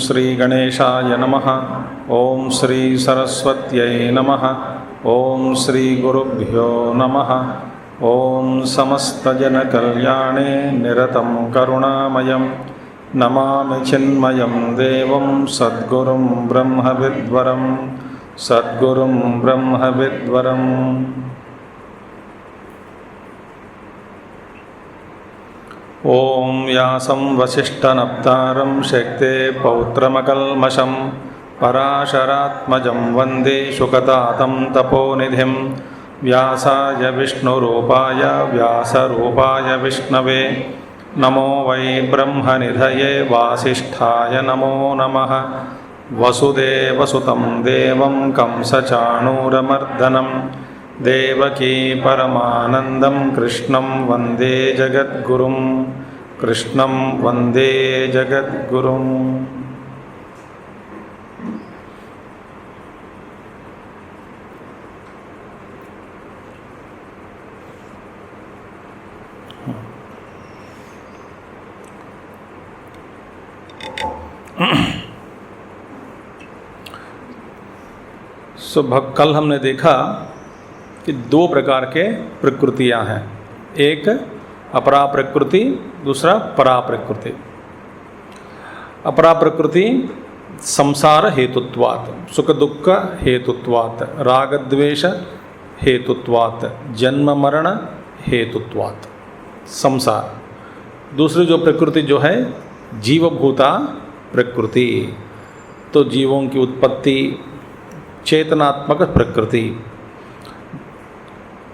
श्री गणेशाय नमः। ओम श्री सरस्वत्यै नमः। ओम श्री गुरुभ्यो नमः। ओम समस्तजनकल्याणे निरतं करुणामयं नमामि चिन्मयं देवं सद्गुरुं ब्रह्मविद्वरं सद्गुरुं ब्रह्मविद्वरम्। ओम व्यासं वसिष्ठनप्तारं शक्ते पौत्रमकल्मषं पराशरात्मजं वन्दे शुकतातं तपोनिधिं। व्यासाय विष्णुरूपाय व्यासरूपाय विष्णवे नमो वै ब्रह्मनिधये वासिष्ठाय नमो नमः। वसुदेवसुतं देवं कंसचाणूरमर्दनं देवकी परमानन्दं कृष्णं वन्दे जगद्गुरुं कृष्णं वन्दे जगद्गुरुम्। कल हमने देखा कि दो प्रकार के प्रकृतियां हैं, एक अपरा प्रकृति, दूसरा परा प्रकृति। अपरा प्रकृति संसार हेतुत्वात्, सुख दुख हेतुत्वात्, राग द्वेष हेतुत्वात्, जन्म मरण हेतुत्वात् संसार। दूसरी जो प्रकृति जो है जीवभूता प्रकृति, तो जीवों की उत्पत्ति, चेतनात्मक प्रकृति।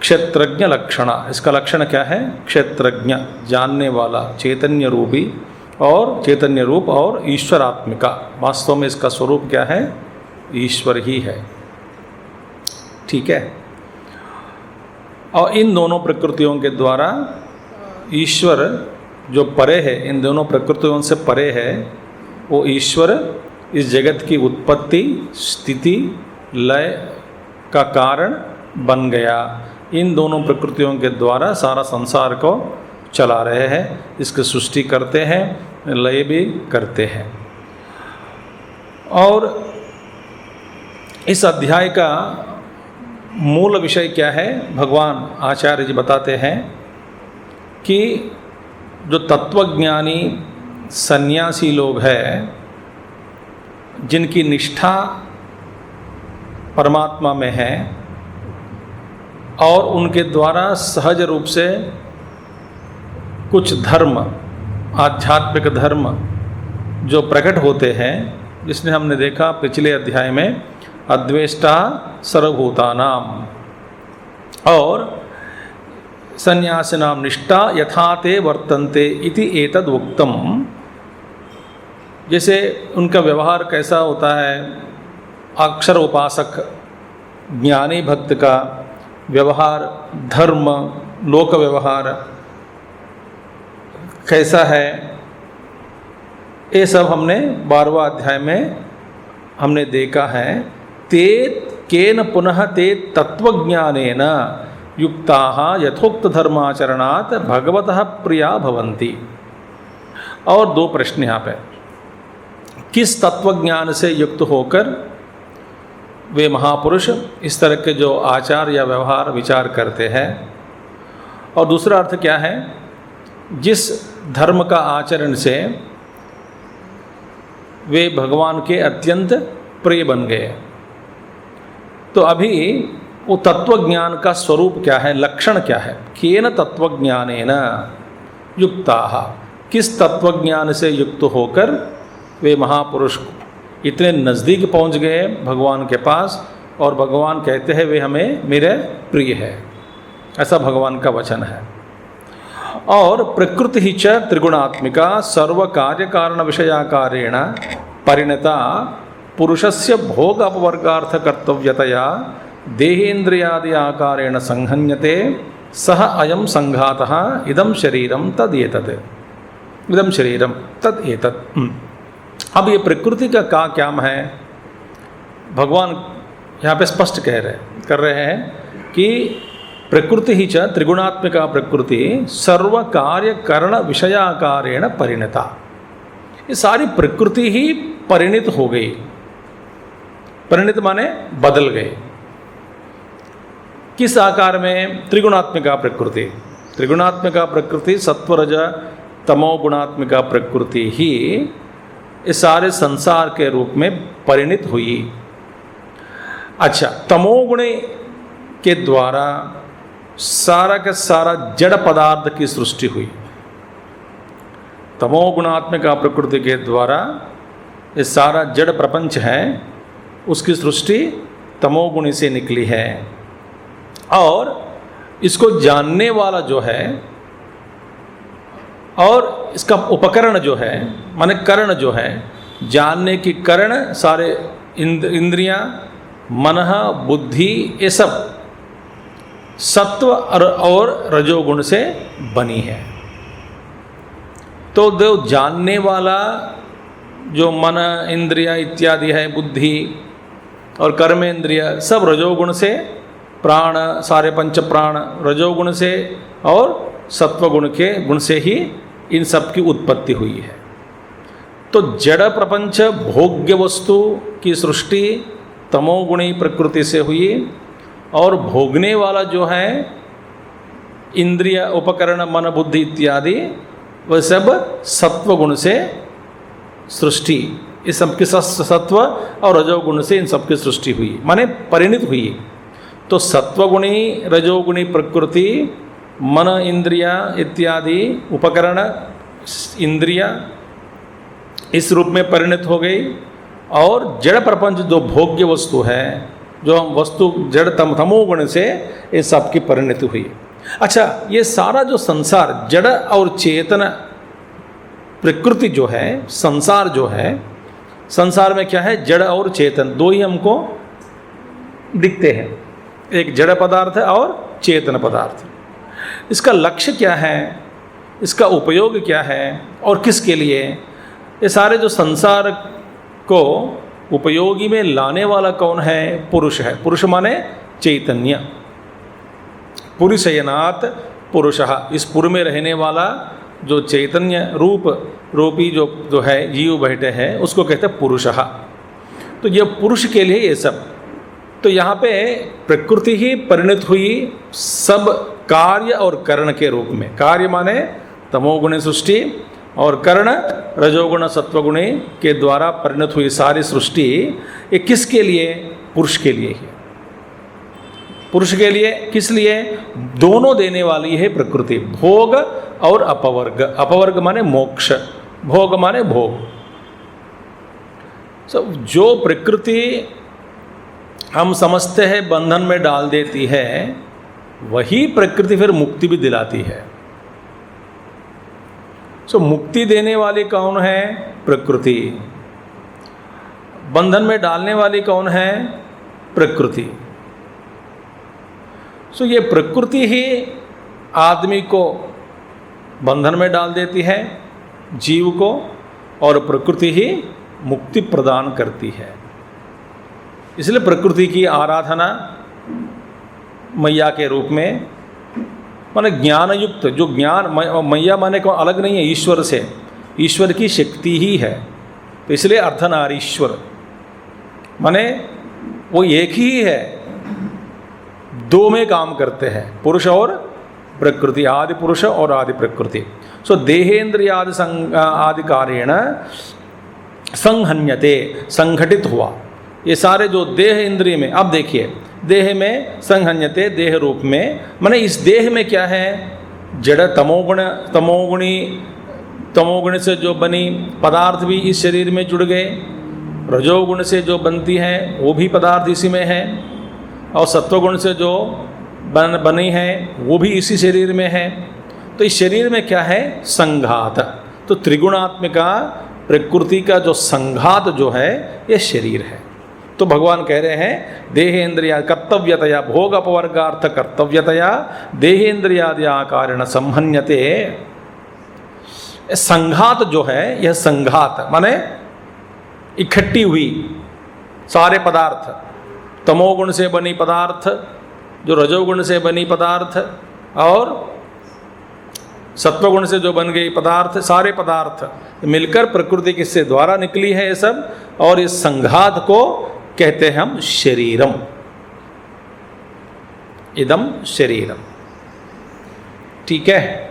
क्षेत्रज्ञ लक्षण, इसका लक्षण क्या है? क्षेत्रज्ञ, जानने वाला, चैतन्य रूपी और चैतन्य रूप और ईश्वरात्मिका। वास्तव में इसका स्वरूप क्या है? ईश्वर ही है। ठीक है। और इन दोनों प्रकृतियों के द्वारा ईश्वर जो परे है, इन दोनों प्रकृतियों से परे है, वो ईश्वर इस जगत की उत्पत्ति, स्थिति, लय का कारण बन गया। इन दोनों प्रकृतियों के द्वारा सारा संसार को चला रहे हैं, इसकी सृष्टि करते हैं, लय भी करते हैं। और इस अध्याय का मूल विषय क्या है? भगवान आचार्य जी बताते हैं कि जो तत्वज्ञानी सन्यासी लोग हैं, जिनकी निष्ठा परमात्मा में है और उनके द्वारा सहज रूप से कुछ धर्म, आध्यात्मिक धर्म जो प्रकट होते हैं, जिसने हमने देखा पिछले अध्याय में अद्वेष्टा सर्वभूतानाम और सन्यासिनाम निष्ठा यथा ते वर्तन्ते इति एतद् उक्तम। जैसे उनका व्यवहार कैसा होता है, अक्षर उपासक ज्ञानी भक्त का व्यवहार, धर्म, लोक व्यवहार कैसा है, ये सब हमने 12वां अध्याय में हमने देखा है। ते केन पुनः ते तत्वज्ञानेन युक्ताः यथोक्त धर्माचरणात् भगवतः प्रिया भवन्ति। और दो प्रश्न यहाँ पे, किस तत्वज्ञान से युक्त होकर वे महापुरुष इस तरह के जो आचार या व्यवहार विचार करते हैं, और दूसरा अर्थ क्या है, जिस धर्म का आचरण से वे भगवान के अत्यंत प्रिय बन गए। तो अभी वो तत्वज्ञान का स्वरूप क्या है, लक्षण क्या है? केन तत्वज्ञानेन युक्ताः, किस तत्वज्ञान से युक्त होकर वे महापुरुष इतने नज़दीक पहुंच गए भगवान के पास, और भगवान कहते हैं वे हमें मेरे प्रिय है। ऐसा भगवान का वचन है। और प्रकृति ही च त्रिगुणात्मिका सर्व कार्य कारण विषयाकारेण परिणता पुरुषस्य भोग अपवर्गार्थ कर्तव्यतया देहेन्द्रियादि आकारेण संहन्यते सह अयम संघातः इदं शरीरम तदेतत् इदं शरीरम तद एतत्। अब ये प्रकृति का क्या है, भगवान यहाँ पे स्पष्ट कर रहे हैं कि प्रकृति ही च त्रिगुणात्मिका प्रकृति सर्व कार्य करण विषयाकारेण परिणता। ये सारी प्रकृति ही परिणित हो गई। परिणित माने बदल गए। किस आकार में? त्रिगुणात्मिका प्रकृति। त्रिगुणात्मिका प्रकृति सत्वरज तमो गुणात्मिका प्रकृति ही इस सारे संसार के रूप में परिणित हुई। अच्छा, तमोगुण के द्वारा सारा का सारा जड़ पदार्थ की सृष्टि हुई। तमोगुणात्मिका प्रकृति के द्वारा ये सारा जड़ प्रपंच है, उसकी सृष्टि तमोगुणी से निकली है। और इसको जानने वाला जो है और इसका उपकरण जो है, माने करण जो है, जानने की करण सारे इंद्रियां, मन, बुद्धि, ये सब सत्व और रजोगुण से बनी है। तो जो जानने वाला जो मन, इंद्रिया इत्यादि है, बुद्धि और कर्मेंद्रिय सब रजोगुण से, प्राण सारे पंच प्राण रजोगुण से और सत्वगुण के गुण से ही इन सब की उत्पत्ति हुई है। तो जड़ प्रपंच भोग्य वस्तु की सृष्टि तमोगुणी प्रकृति से हुई और भोगने वाला जो है इंद्रिय, उपकरण, मन, बुद्धि इत्यादि वह सब सत्वगुण से सृष्टि, इस सबकी सत्व और रजोगुण से इन सबकी सृष्टि हुई, माने परिणित हुई। तो सत्वगुणी रजोगुणी प्रकृति मन, इंद्रिया इत्यादि, उपकरण, इंद्रिया इस रूप में परिणित हो गई। और जड़ प्रपंच जो भोग्य वस्तु है, जो हम वस्तु जड़ तमोगुण से ये सबकी परिणति हुई। अच्छा, ये सारा जो संसार जड़ और चेतन प्रकृति जो है, संसार जो है, संसार में क्या है? जड़ और चेतन दो ही हमको दिखते हैं, एक जड़ पदार्थ और चेतन पदार्थ। इसका लक्ष्य क्या है, इसका उपयोग क्या है और किसके लिए? ये सारे जो संसार को उपयोगी में लाने वाला कौन है? पुरुष है। पुरुष माने चैतन्य, पुरुषयनात् पुरुषः, इस पुर में रहने वाला जो चैतन्य रूपी जो है जीव बैठे हैं उसको कहते हैं पुरुषः। तो ये पुरुष के लिए ये सब। तो यहाँ पे प्रकृति ही परिणत हुई सब कार्य और करण के रूप में। कार्य माने तमोगुण सृष्टि और कर्ण रजोगुण सत्वगुणी के द्वारा परिणत हुई सारी सृष्टि ये किसके लिए? पुरुष के लिए ही। पुरुष के लिए, किस लिए? दोनों देने वाली है प्रकृति, भोग और अपवर्ग। अपवर्ग माने मोक्ष, भोग माने भोग। जो प्रकृति हम समझते हैं बंधन में डाल देती है, वही प्रकृति फिर मुक्ति भी दिलाती है। मुक्ति देने वाली कौन है? प्रकृति। बंधन में डालने वाली कौन है? प्रकृति। ये प्रकृति ही आदमी को बंधन में डाल देती है, जीव को, और प्रकृति ही मुक्ति प्रदान करती है। इसलिए प्रकृति की आराधना मैया के रूप में, माने ज्ञान युक्त, जो ज्ञान, मैया माने को अलग नहीं है ईश्वर से, ईश्वर की शक्ति ही है। तो इसलिए अर्धनारीश्वर माने वो एक ही है, दो में काम करते हैं, पुरुष और प्रकृति, आदि पुरुष और आदि प्रकृति। देहेन्द्रिय आदि कार्येण संहन्यते, संघटित हुआ। ये सारे जो देह इंद्रिय में, अब देखिए देह में संहन्यते, देह रूप में, माने इस देह में क्या है? जड़ तमोगुणी से जो बनी पदार्थ भी इस शरीर में जुड़ गए, रजोगुण से जो बनती है वो भी पदार्थ इसी में है, और सत्वगुण से जो बनी है वो भी इसी शरीर में है। तो इस शरीर में क्या है? संघात। तो त्रिगुणात्मिका प्रकृति का जो संघात जो है ये शरीर है। तो भगवान कह रहे हैं देहेन्द्रिया कर्तव्यतया भोग अपवर्गार्थ कर्तव्यतया देहेन्द्रियादि आकारेण संहन्यते। संघात जो है यह संघात माने इकट्ठी हुई सारे पदार्थ, तमोगुण से बनी पदार्थ, जो रजोगुण से बनी पदार्थ और सत्वगुण से जो बन गई पदार्थ, सारे पदार्थ मिलकर प्रकृति किससे द्वारा निकली है ये सब, और इस संघात को कहते हैं हम शरीरम। इदम शरीरम, ठीक है।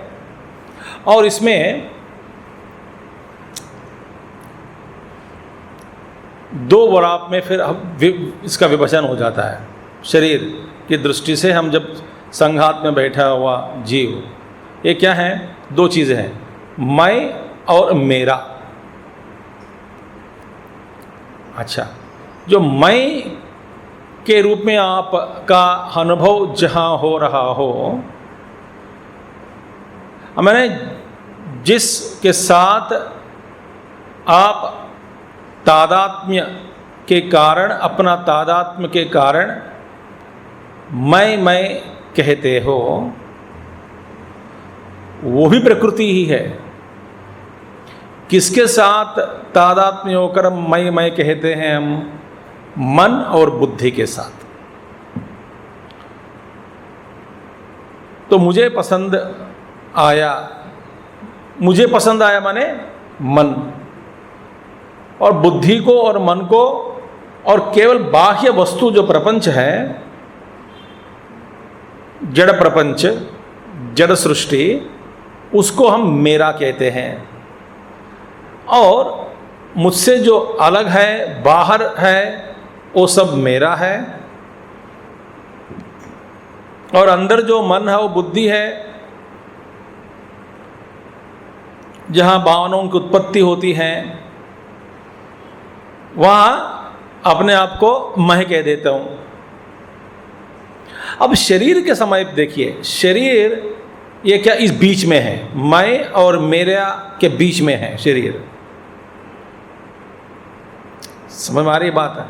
और इसमें दो वराप में फिर इसका विभाजन हो जाता है। शरीर की दृष्टि से हम जब संघात में बैठा हुआ जीव, ये क्या है? दो चीज़ें हैं, मैं और मेरा। अच्छा, जो मैं के रूप में आपका अनुभव जहाँ हो रहा हो, मैंने जिसके साथ आप तादात्म्य के कारण, अपना तादात्म्य के कारण मैं कहते हो, वो भी प्रकृति ही है। किसके साथ तादात्म्य होकर मैं कहते हैं हम? मन और बुद्धि के साथ। तो मुझे पसंद आया माने मन, और बुद्धि को और मन को और केवल बाह्य वस्तु जो प्रपंच है, जड़ प्रपंच, जड़ सृष्टि, उसको हम मेरा कहते हैं। और मुझसे जो अलग है, बाहर है, वो सब मेरा है। और अंदर जो मन है वो बुद्धि है, जहाँ भावनाओं की उत्पत्ति होती है, वहाँ अपने आप को मैं कह देता हूँ। अब शरीर के समय देखिए, शरीर ये क्या इस बीच में है, मैं और मेरा के बीच में है शरीर। समझ में आ रही बात है?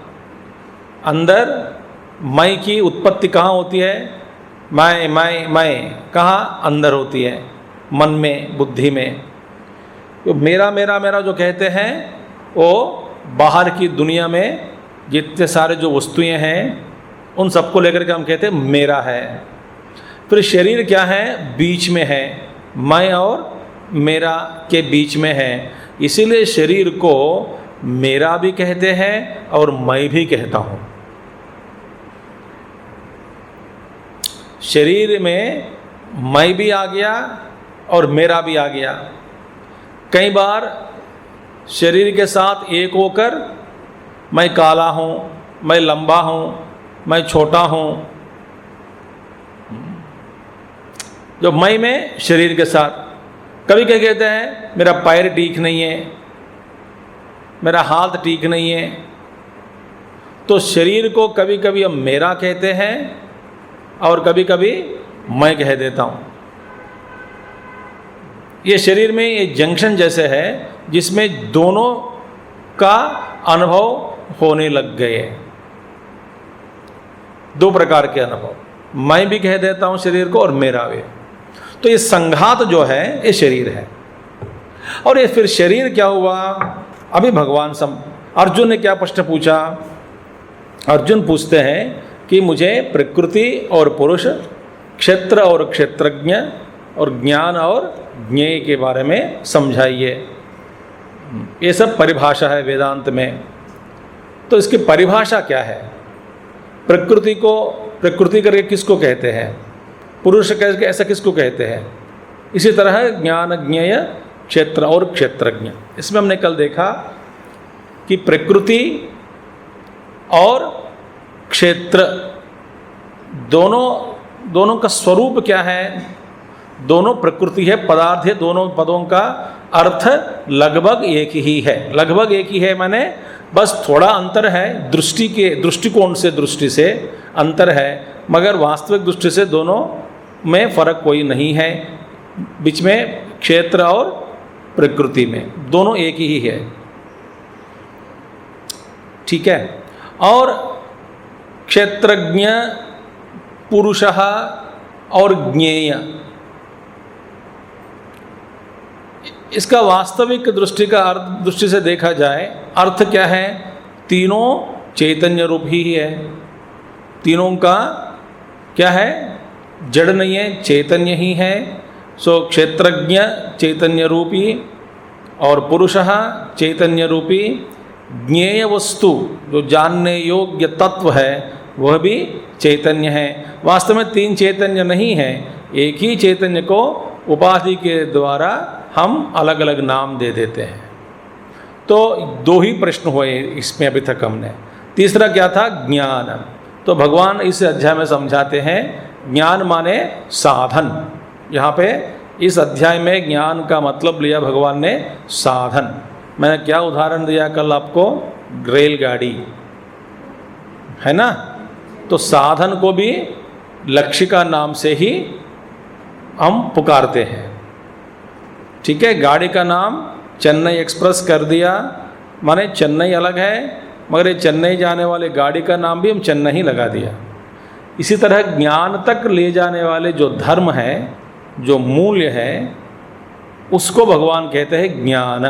अंदर मैं की उत्पत्ति कहाँ होती है? मैं कहाँ? अंदर होती है, मन में, बुद्धि में। तो मेरा जो कहते हैं वो बाहर की दुनिया में जितने सारे जो वस्तुएं हैं उन सबको लेकर के हम कहते हैं मेरा है। फिर शरीर क्या है? बीच में है, मैं और मेरा के बीच में है। इसीलिए शरीर को मेरा भी कहते हैं और मैं भी कहता हूँ। शरीर में मैं भी आ गया और मेरा भी आ गया। कई बार शरीर के साथ एक होकर मैं काला हूँ, मैं लंबा हूँ, मैं छोटा हूँ, जो मैं में शरीर के साथ। कभी क्या कहते हैं मेरा पैर ठीक नहीं है, मेरा हाथ ठीक नहीं है। तो शरीर को कभी कभी हम मेरा कहते हैं और कभी कभी मैं कह देता हूँ। ये शरीर में ये जंक्शन जैसे है जिसमें दोनों का अनुभव होने लग गए। दो प्रकार के अनुभव, मैं भी कह देता हूँ शरीर को और मेरा भी। तो ये संघात जो है ये शरीर है। और ये फिर शरीर क्या हुआ? अभी भगवान अर्जुन ने क्या प्रश्न पूछा? अर्जुन पूछते हैं कि मुझे प्रकृति और पुरुष, क्षेत्र और क्षेत्रज्ञ और ज्ञान और ज्ञेय के बारे में समझाइए। ये सब परिभाषा है वेदांत में। तो इसकी परिभाषा क्या है? प्रकृति को प्रकृति करके किसको कहते हैं? पुरुष करके ऐसा किसको कहते हैं? इसी तरह ज्ञान, ज्ञेय, क्षेत्र और क्षेत्रज्ञ। इसमें हमने कल देखा कि प्रकृति और क्षेत्र दोनों का स्वरूप क्या है? दोनों प्रकृति है, पदार्थ है। दोनों पदों का अर्थ लगभग एक ही है। लगभग एक ही है माने बस थोड़ा अंतर है, दृष्टिकोण से दृष्टि से अंतर है, मगर वास्तविक दृष्टि से दोनों में फर्क कोई नहीं है। बीच में क्षेत्र और प्रकृति में दोनों एक ही है, ठीक है। और क्षेत्रज्ञ पुरुषः और ज्ञेय, इसका वास्तविक दृष्टि से देखा जाए अर्थ क्या है? तीनों चैतन्य रूप ही है, तीनों का क्या है? जड़ नहीं है, चैतन्य ही है। सो क्षेत्रज्ञ चैतन्य रूपी और पुरुषः चैतन्य रूपी, ज्ञेय वस्तु जो जानने योग्य तत्व है वह भी चैतन्य है। वास्तव में तीन चैतन्य नहीं है, एक ही चैतन्य को उपाधि के द्वारा हम अलग अलग नाम दे देते हैं। तो दो ही प्रश्न हुए इसमें अभी तक हमने। तीसरा क्या था? ज्ञान। तो भगवान इस अध्याय में समझाते हैं ज्ञान माने साधन। यहाँ पे इस अध्याय में ज्ञान का मतलब लिया भगवान ने साधन। मैंने क्या उदाहरण दिया कल आपको? रेलगाड़ी, है ना? तो साधन को भी लक्ष्य का नाम से ही हम पुकारते हैं, ठीक है। गाड़ी का नाम चेन्नई एक्सप्रेस कर दिया, माने चेन्नई अलग है, मगर ये चेन्नई जाने वाले गाड़ी का नाम भी हम चेन्नई ही लगा दिया। इसी तरह ज्ञान तक ले जाने वाले जो धर्म है, जो मूल्य है, उसको भगवान कहते हैं ज्ञान।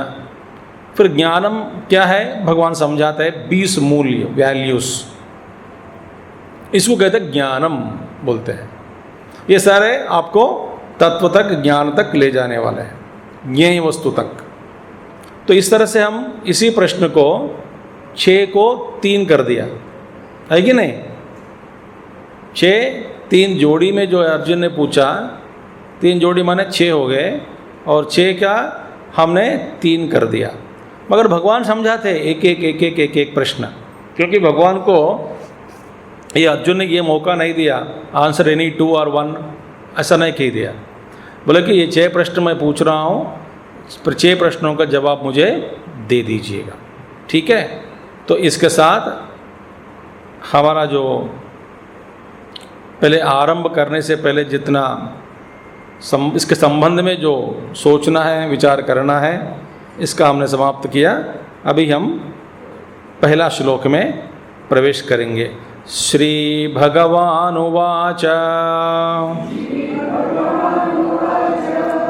फिर ज्ञानम क्या है? भगवान समझाते हैं 20 मूल्य, वैल्यूज़, इसको कहते हैं ज्ञानम बोलते हैं। ये सारे आपको तत्व तक, ज्ञान तक ले जाने वाले हैं, ज्ञेय वस्तु तक। तो इस तरह से हम इसी प्रश्न को 6 को 3 कर दिया, है कि नहीं? 6 3 जोड़ी में जो अर्जुन ने पूछा, 3 जोड़ी माने 6 हो गए, और 6 का हमने 3 कर दिया। मगर भगवान समझाते एक प्रश्न, क्योंकि भगवान को ये अर्जुन ने ये मौका नहीं दिया आंसर एनी 2 और 1, ऐसा नहीं कह दिया। बोले कि ये 6 प्रश्न मैं पूछ रहा हूँ, पर 6 प्रश्नों का जवाब मुझे दे दीजिएगा, ठीक है। तो इसके साथ हमारा जो पहले आरंभ करने से पहले जितना इसके संबंध में जो सोचना है, विचार करना है, इसका हमने समाप्त किया। अभी हम पहला श्लोक में प्रवेश करेंगे। श्री भगवानुवाच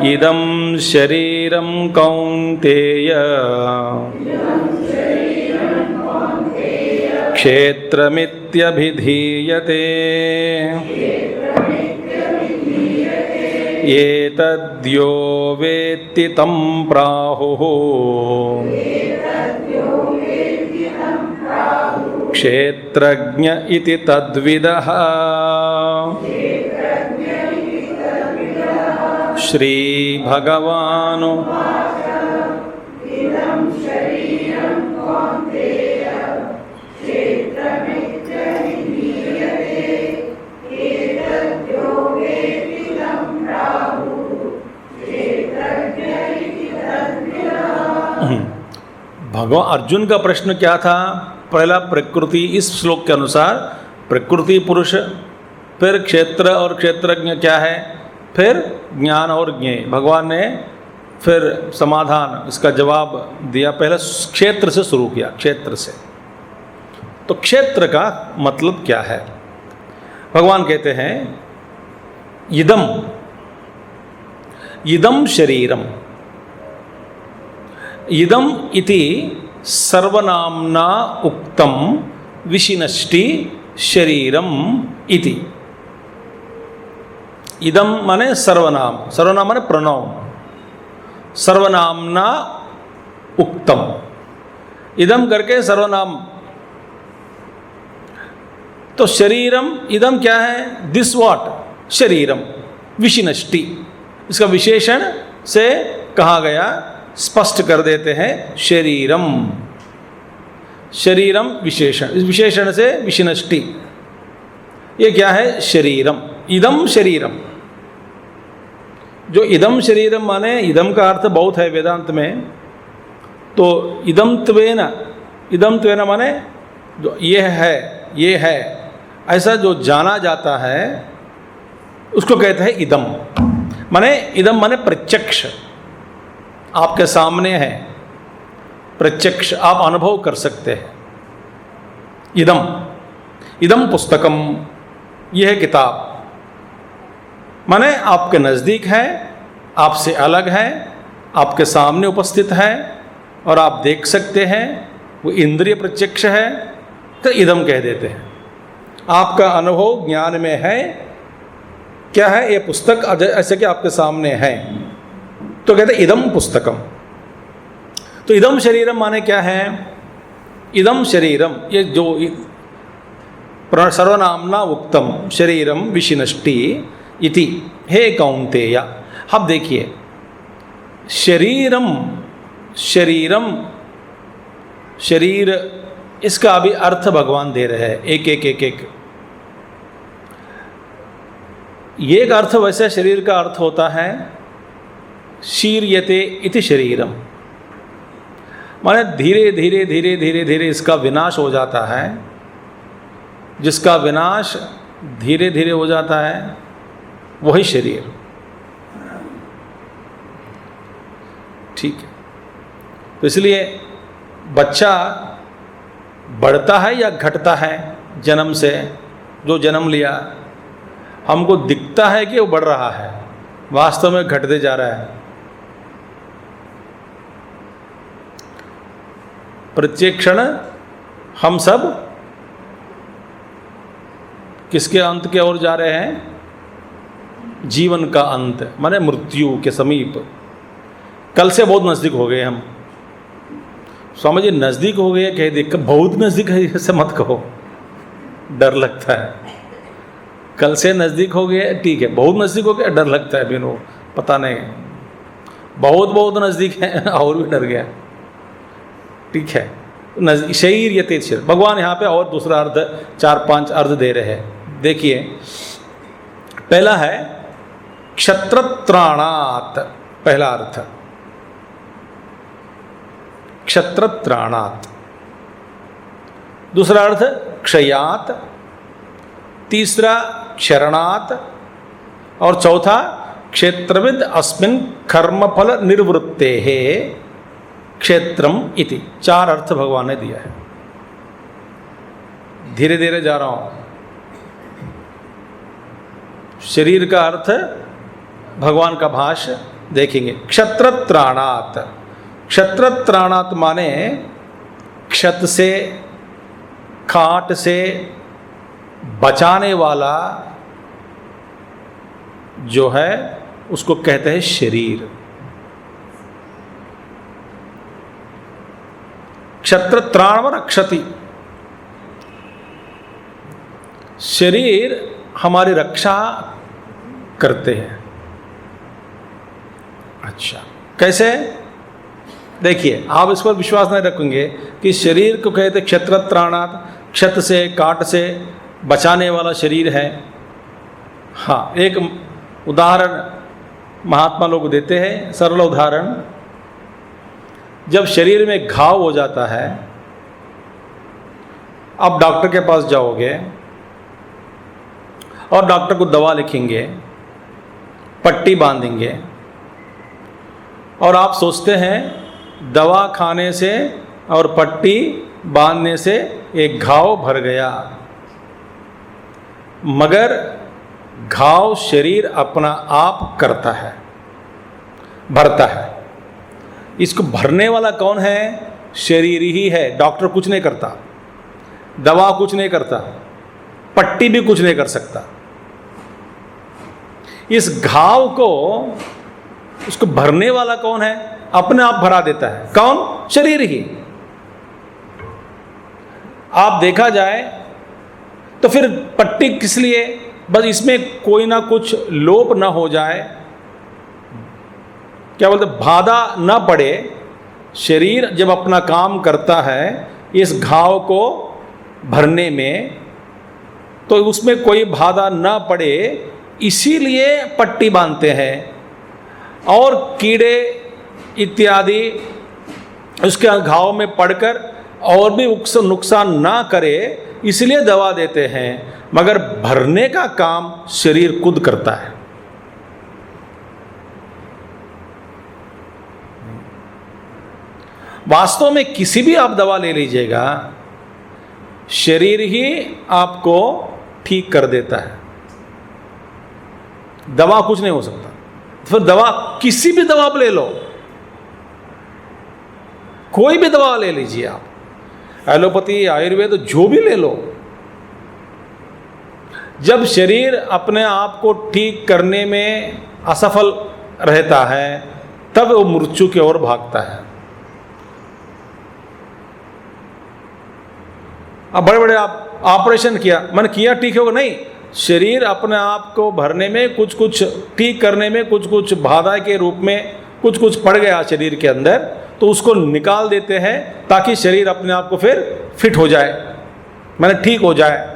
इदं शरीरं कौन्तेय क्षेत्रमित्यभिधीयते एतद्यो वेत्ति तं प्राहुः क्षेत्रज्ञ इति तद्विदः। श्री भगवानु भगवान अर्जुन का प्रश्न क्या था? पहला प्रकृति, इस श्लोक के अनुसार प्रकृति पुरुष, फिर क्षेत्र और क्षेत्रज्ञ क्या है, फिर ज्ञान और ज्ञेय। भगवान ने फिर समाधान, इसका जवाब दिया। पहले क्षेत्र से शुरू किया, क्षेत्र से। तो क्षेत्र का मतलब क्या है? भगवान कहते हैं इदम इदम शरीरम, इदम इति सर्वनाम्ना उक्तम विशिनष्टि शरीरम इति। इदम माने सर्वनाम, सर्वनाम माने प्रोनाउन, सर्वनाम्ना उक्तम, इदम करके सर्वनाम। तो शरीरम, इदम क्या है? This what? शरीरम, विशिनष्टि, इसका विशेषण से कहा गया, स्पष्ट कर देते हैं शरीरम। शरीरम विशेषण, इस विशेषण से विशिनष्टि, ये क्या है? शरीरम, इदम शरीरम। जो इदम शरीरम माने, इदम का अर्थ बहुत है वेदांत में। तो इदम त्वेन माने जो ये है, ऐसा जो जाना जाता है उसको कहते हैं इदम। माने इदम माने प्रत्यक्ष, आपके सामने है, प्रत्यक्ष आप अनुभव कर सकते हैं। इदम, इदम पुस्तकम, यह है किताब, माने आपके नज़दीक है, आपसे अलग है, आपके सामने उपस्थित है और आप देख सकते हैं, वो इंद्रिय प्रत्यक्ष है, तो इदम कह देते हैं। आपका अनुभव ज्ञान में है, क्या है, ये पुस्तक ऐसे कि आपके सामने है, तो कहते हैं इदम पुस्तकम। तो इदम शरीरम माने क्या है? इदम शरीरम, ये जो सर्वनामना उक्तम शरीरम विशिनष्टि इति, हे कौन्तेय। अब देखिए, शरीरम, शरीरम, शरीर, इसका अभी अर्थ भगवान दे रहे हैं एक एक एक एक। ये एक अर्थ वैसे शरीर का अर्थ होता है शीर्यते इति शरीरम, माने धीरे धीरे धीरे धीरे धीरे इसका विनाश हो जाता है। जिसका विनाश धीरे धीरे हो जाता है वही शरीर। ठीक है, तो इसलिए बच्चा बढ़ता है या घटता है जन्म से? जो जन्म लिया, हमको दिखता है कि वो बढ़ रहा है, वास्तव में घटते जा रहा है। प्रत्येक क्षण हम सब किसके अंत की ओर जा रहे हैं? जीवन का अंत, माने मृत्यु के समीप। कल से बहुत नज़दीक हो गए हम। स्वामी जी नज़दीक हो गए कह दे, बहुत नज़दीक है ऐसे मत कहो, डर लगता है। कल से नज़दीक हो गए ठीक है, बहुत नज़दीक हो गया डर लगता है, बिनो पता नहीं, बहुत बहुत नज़दीक है और भी डर गया। ठीक है, शरीर ये तेज शरीर, भगवान यहाँ पे और दूसरा अर्थ 4-5 अर्थ दे रहे हैं। देखिए, पहला है क्षत्रत्राणात, पहला अर्थ क्षत्रत्राणात, दूसरा अर्थ क्षयात, तीसरा क्षरणात और चौथा क्षेत्रविद अस्मिन् कर्मफल निर्वृत्ते है क्षेत्रम इति। 4 अर्थ भगवान ने दिया है। धीरे धीरे जा रहा हूं। शरीर का अर्थ भगवान का भाष्य देखेंगे। क्षत्रत्राणात, क्षत्रत्राणात माने क्षत से, काट से बचाने वाला जो है उसको कहते हैं शरीर। क्षत्रत्राण व रक्षति, शरीर हमारी रक्षा करते हैं। अच्छा, कैसे? देखिए, आप इस पर विश्वास नहीं रखेंगे कि शरीर को कहते क्षत्रत्राणात, क्षत से, काट से बचाने वाला शरीर है। हाँ, एक उदाहरण महात्मा लोग देते हैं, सरल उदाहरण। जब शरीर में घाव हो जाता है, आप डॉक्टर के पास जाओगे और डॉक्टर को दवा लिखेंगे, पट्टी बांधेंगे और आप सोचते हैं दवा खाने से और पट्टी बांधने से एक घाव भर गया, मगर घाव शरीर अपना आप करता है, भरता है। इसको भरने वाला कौन है? शरीर ही है। डॉक्टर कुछ नहीं करता, दवा कुछ नहीं करता, पट्टी भी कुछ नहीं कर सकता। इस घाव को, उसको भरने वाला कौन है? अपने आप भरा देता है। कौन? शरीर ही। आप देखा जाए तो फिर पट्टी किस लिए? बस इसमें कोई ना कुछ लोप ना हो जाए, क्या बोलते, बाधा ना पड़े। शरीर जब अपना काम करता है इस घाव को भरने में, तो उसमें कोई बाधा ना पड़े, इसीलिए पट्टी बांधते हैं। और कीड़े इत्यादि उसके घाव में पड़कर और भी नुकसान ना करे, इसलिए दवा देते हैं। मगर भरने का काम शरीर खुद करता है। वास्तव में किसी भी आप दवा ले लीजिएगा, शरीर ही आपको ठीक कर देता है, दवा कुछ नहीं हो सकता। फिर दवा, किसी भी दवा आप ले लो, कोई भी दवा ले लीजिए आप, एलोपैथी, आयुर्वेद, जो भी ले लो, जब शरीर अपने आप को ठीक करने में असफल रहता है तब वो मृत्यु की ओर भागता है। अब बड़े बड़े आप ऑपरेशन किया, मैंने किया, ठीक होगा, नहीं, शरीर अपने आप को भरने में, कुछ कुछ ठीक करने में, कुछ कुछ बाधा के रूप में कुछ कुछ पड़ गया शरीर के अंदर, तो उसको निकाल देते हैं ताकि शरीर अपने आप को फिर फिट हो जाए, मैंने ठीक हो जाए।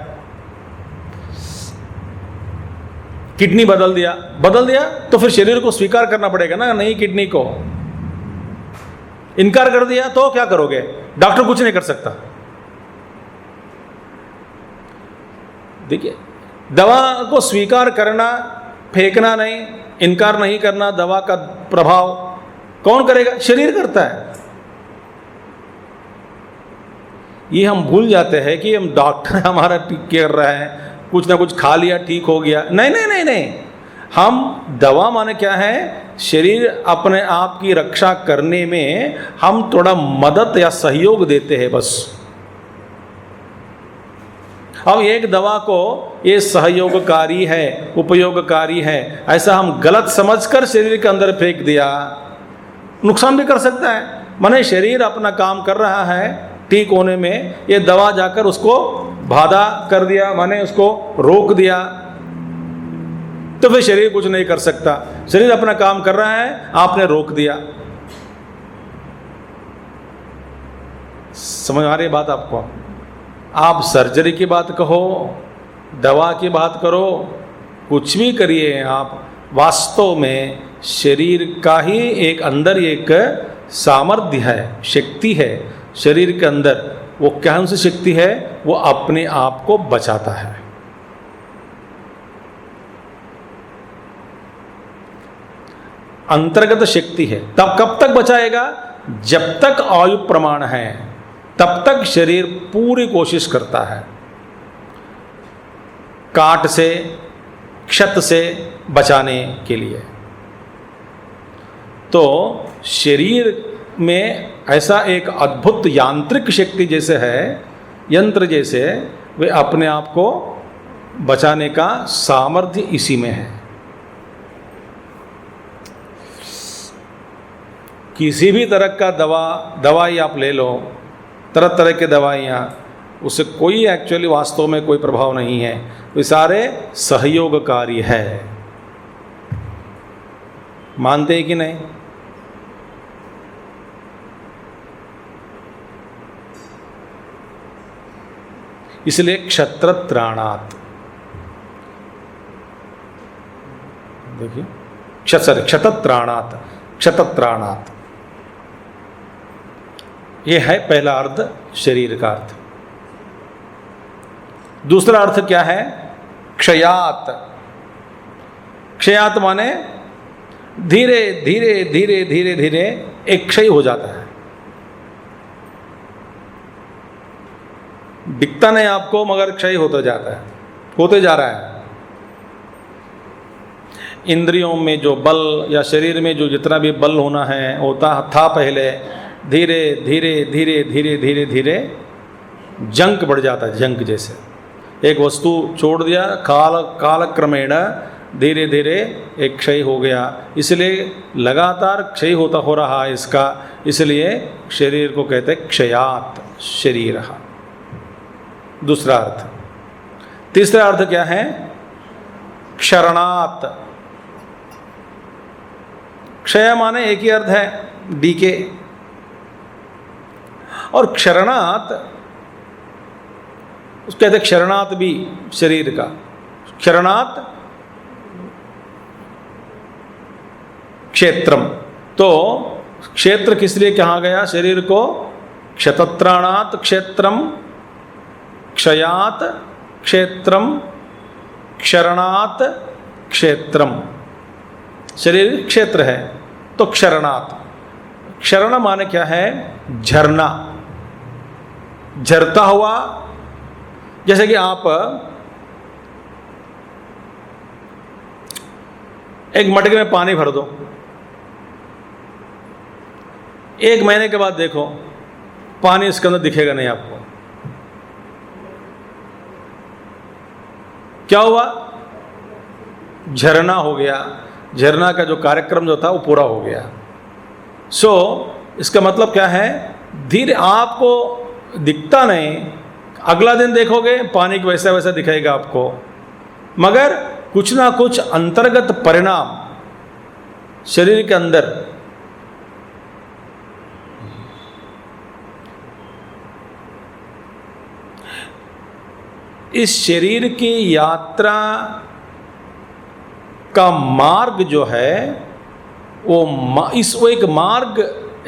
किडनी बदल दिया तो फिर शरीर को स्वीकार करना पड़ेगा ना, नहीं किडनी को इनकार कर दिया तो क्या करोगे? डॉक्टर कुछ नहीं कर सकता। देखिए, दवा को स्वीकार करना, फेंकना नहीं, इनकार नहीं करना, दवा का प्रभाव कौन करेगा? शरीर करता है। ये हम भूल जाते हैं कि हम डॉक्टर हमारा ठीक कर रहा है, कुछ ना कुछ खा लिया ठीक हो गया। नहीं नहीं नहीं नहीं, हम दवा माने क्या है? शरीर अपने आप की रक्षा करने में हम थोड़ा मदद या सहयोग देते हैं बस। अब एक दवा को ये सहयोगकारी है, उपयोगकारी है, ऐसा हम गलत समझकर शरीर के अंदर फेंक दिया, नुकसान भी कर सकता है। माने शरीर अपना काम कर रहा है ठीक होने में, ये दवा जाकर उसको बाधा कर दिया, माने उसको रोक दिया, तो फिर शरीर कुछ नहीं कर सकता। शरीर अपना काम कर रहा है, आपने रोक दिया। समझ आ रही बात आपको? आप सर्जरी की बात कहो, दवा की बात करो, कुछ भी करिए आप, वास्तव में शरीर का ही एक अंदर एक सामर्थ्य है, शक्ति है शरीर के अंदर। वो कौन सी शक्ति है? वो अपने आप को बचाता है। अंतर्गत शक्ति है। तब कब तक बचाएगा? जब तक आयु प्रमाण है तब तक शरीर पूरी कोशिश करता है काट से, क्षत से बचाने के लिए। तो शरीर में ऐसा एक अद्भुत यांत्रिक शक्ति जैसे है, यंत्र जैसे, वे अपने आप को बचाने का सामर्थ्य इसी में है। किसी भी तरह का दवाई आप ले लो, तरह तरह की दवाइयाँ, उससे कोई एक्चुअली वास्तव में कोई प्रभाव नहीं है। वे सारे सहयोगकारी है। मानते हैं कि नहीं? इसलिए क्षत्रत्राणात्, देखिए, क्षतत्राणात्, क्षतत्राणात्, ये है पहला अर्थ शरीर का अर्थ। दूसरा अर्थ क्या है? क्षयात। क्षयात माने धीरे धीरे धीरे धीरे धीरे एक क्षय हो जाता है। दिखता नहीं आपको, मगर क्षय होता जाता है, होते जा रहा है। इंद्रियों में जो बल या शरीर में जो जितना भी बल होना है होता था पहले, धीरे धीरे धीरे धीरे धीरे धीरे जंक बढ़ जाता है। जंक जैसे एक वस्तु छोड़ दिया, काल क्रमेण धीरे धीरे एक क्षय हो गया। इसलिए लगातार क्षय होता हो रहा है इसका, इसलिए शरीर को कहते हैं क्षयात शरीर। दूसरा अर्थ। तीसरा अर्थ क्या है? क्षरणात्। क्षय माने एक ही अर्थ है, डीके। और क्षरणात् कहते हैं, क्षरणात् भी शरीर का। क्षरणात् क्षेत्रम, तो क्षेत्र किस लिए कहा गया शरीर को? क्षतत्राणात् क्षेत्रम, क्षयात् क्षेत्रम, क्षरणात् क्षेत्रम। शरीर क्षेत्र है तो क्षरणात्, क्षरण माने क्या है? झरना, झरता हुआ। जैसे कि आप एक मटके में पानी भर दो, 1 महीने के बाद देखो पानी इसके अंदर दिखेगा नहीं आपको। क्या हुआ? झरना हो गया। झरना का जो कार्यक्रम जो था वो पूरा हो गया। इसका मतलब क्या है? धीरे आपको दिखता नहीं, अगला दिन देखोगे पानी को वैसा वैसा दिखेगा आपको, मगर कुछ ना कुछ अंतर्गत परिणाम शरीर के अंदर इस शरीर की यात्रा का मार्ग जो है वो एक मार्ग,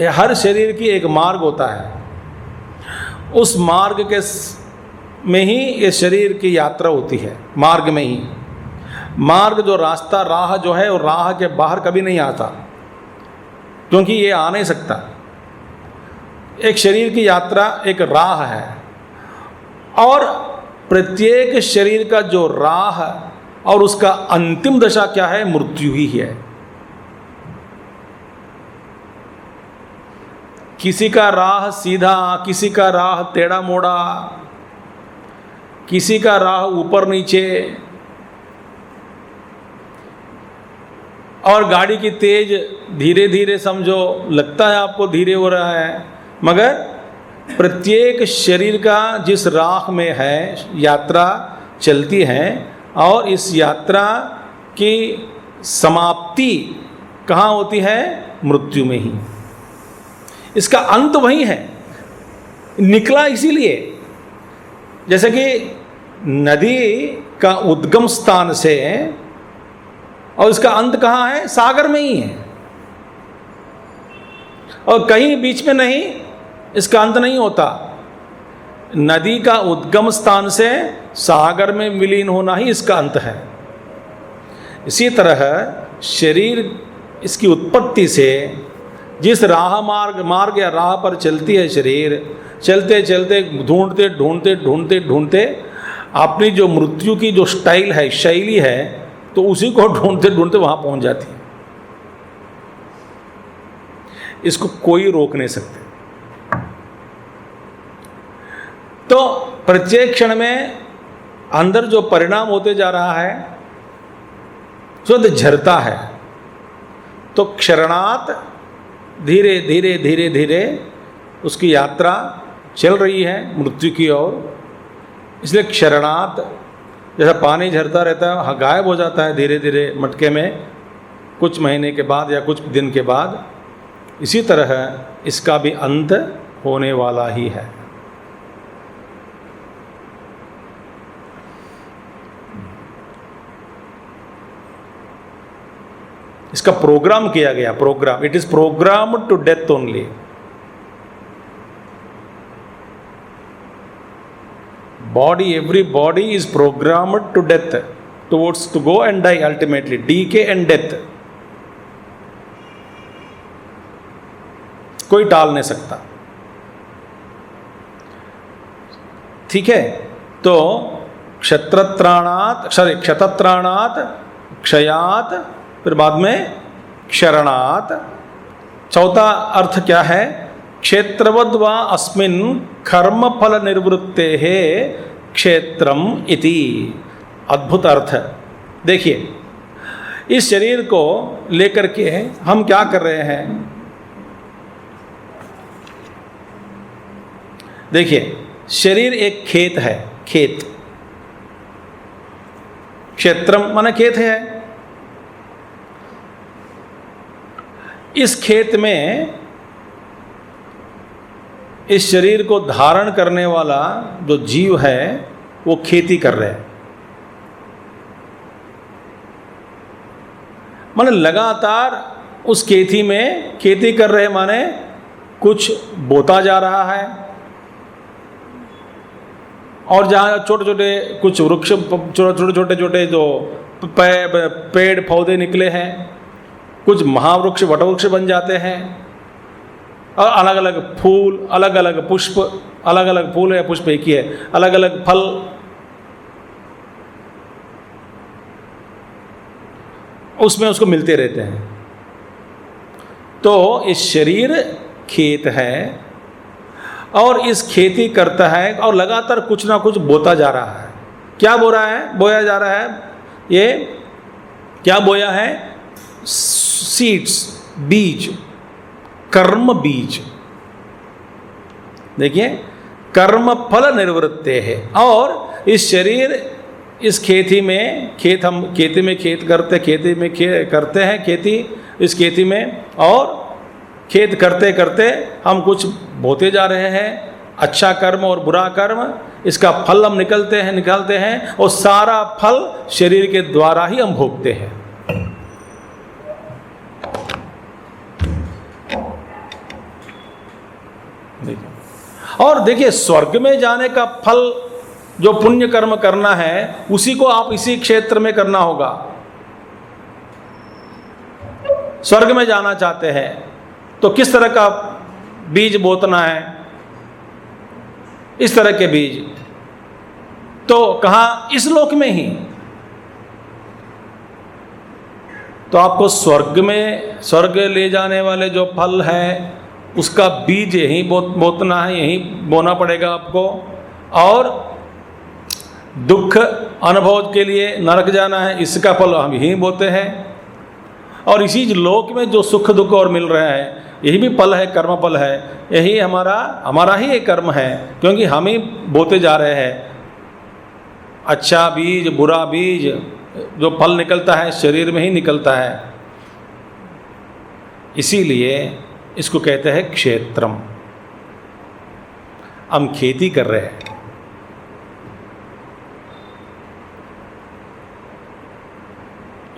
हर शरीर की एक मार्ग होता है। उस मार्ग के में ही इस शरीर की यात्रा होती है, मार्ग में ही। मार्ग जो रास्ता, राह जो है वो राह के बाहर कभी नहीं आता, क्योंकि ये आ नहीं सकता। एक शरीर की यात्रा एक राह है, और प्रत्येक शरीर का जो राह और उसका अंतिम दशा क्या है? मृत्यु ही है। किसी का राह सीधा, किसी का राह टेढ़ा मोड़ा, किसी का राह ऊपर नीचे, और गाड़ी की तेज धीरे धीरे समझो, लगता है आपको धीरे हो रहा है, मगर प्रत्येक शरीर का जिस राह में है यात्रा चलती है, और इस यात्रा की समाप्ति कहाँ होती है? मृत्यु में ही। इसका अंत वही है, निकला इसीलिए। जैसे कि नदी का उद्गम स्थान से और इसका अंत कहाँ है? सागर में ही है, और कहीं बीच में नहीं, इसका अंत नहीं होता। नदी का उद्गम स्थान से सागर में विलीन होना ही इसका अंत है। इसी तरह शरीर, इसकी उत्पत्ति से जिस मार्ग या राह पर चलती है शरीर, चलते चलते ढूंढते ढूंढते ढूंढते ढूंढते अपनी जो मृत्यु की जो स्टाइल है, शैली है, तो उसी को ढूंढते ढूंढते वहां पहुंच जाती है। इसको कोई रोक नहीं सकते। तो प्रत्येक क्षण में अंदर जो परिणाम होते जा रहा है जो झरता है, तो क्षरणात धीरे धीरे धीरे धीरे उसकी यात्रा चल रही है मृत्यु की ओर। इसलिए क्षरणात, जैसा पानी झरता रहता है, गायब हो जाता है धीरे धीरे मटके में कुछ महीने के बाद या कुछ दिन के बाद, इसी तरह इसका भी अंत होने वाला ही है। इसका प्रोग्राम किया गया, programme, it is programme to death only. Body, everybody is programmed to death, towards to go and die ultimately, decay and death. कोई टाल नहीं सकता। ठीक है, तो क्षत्रत्राणात, क्षतत्राणात, क्षयात, फिर बाद में क्षरणात। चौथा अर्थ क्या है? क्षेत्रवद् वा अस्मिन् कर्मफल निवृत्ते है क्षेत्रम इति। अद्भुत अर्थ। देखिए, इस शरीर को लेकर के हम क्या कर रहे हैं? देखिए, शरीर एक खेत है, खेत, क्षेत्रम माने खेत है। इस खेत में इस शरीर को धारण करने वाला जो जीव है वो खेती कर रहे हैं, माने लगातार उस खेती में खेती कर रहे, माने कुछ बोता जा रहा है, और जहाँ छोटे छोटे कुछ वृक्ष, छोटे छोटे जो पेड़ पौधे निकले हैं, कुछ महावृक्ष वटवृक्ष बन जाते हैं, और अलग अलग फूल, अलग अलग पुष्प, अलग अलग फूल या पुष्प एक ही है, अलग अलग फल, उसमें उसको मिलते रहते हैं। तो इस शरीर खेत है और इस खेती करता है और लगातार कुछ ना कुछ बोता जा रहा है। क्या बो रहा है? बोया जा रहा है। ये क्या बोया है? सीड्स, बीज, कर्म बीज। देखिए, कर्म फल निवृत्ते है। और इस शरीर इस खेती में, हम खेती में करते हैं खेती, इस खेती में, और खेत करते करते हम कुछ बोते जा रहे हैं, अच्छा कर्म और बुरा कर्म, इसका फल हम निकालते हैं और सारा फल शरीर के द्वारा ही हम भोगते हैं। और देखिए, स्वर्ग में जाने का फल जो पुण्य कर्म करना है उसी को आप इसी क्षेत्र में करना होगा। स्वर्ग में जाना चाहते हैं तो किस तरह का बीज बोतना है? इस तरह के बीज। तो कहाँ? इस लोक में ही। तो आपको स्वर्ग ले जाने वाले जो फल है उसका बीज यहीं बोतना है, यहीं बोना पड़ेगा आपको। और दुख अनुभव के लिए नरक जाना है, इसका फल हम यहीं बोते हैं। और इसी लोक में जो सुख दुख और मिल रहा है यही भी फल है, कर्म फल है। यही हमारा ही एक कर्म है, क्योंकि हम ही बोते जा रहे हैं। अच्छा बीज, बुरा बीज, जो फल निकलता है शरीर में ही निकलता है। इसीलिए इसको कहते हैं क्षेत्रम। हम खेती कर रहे हैं।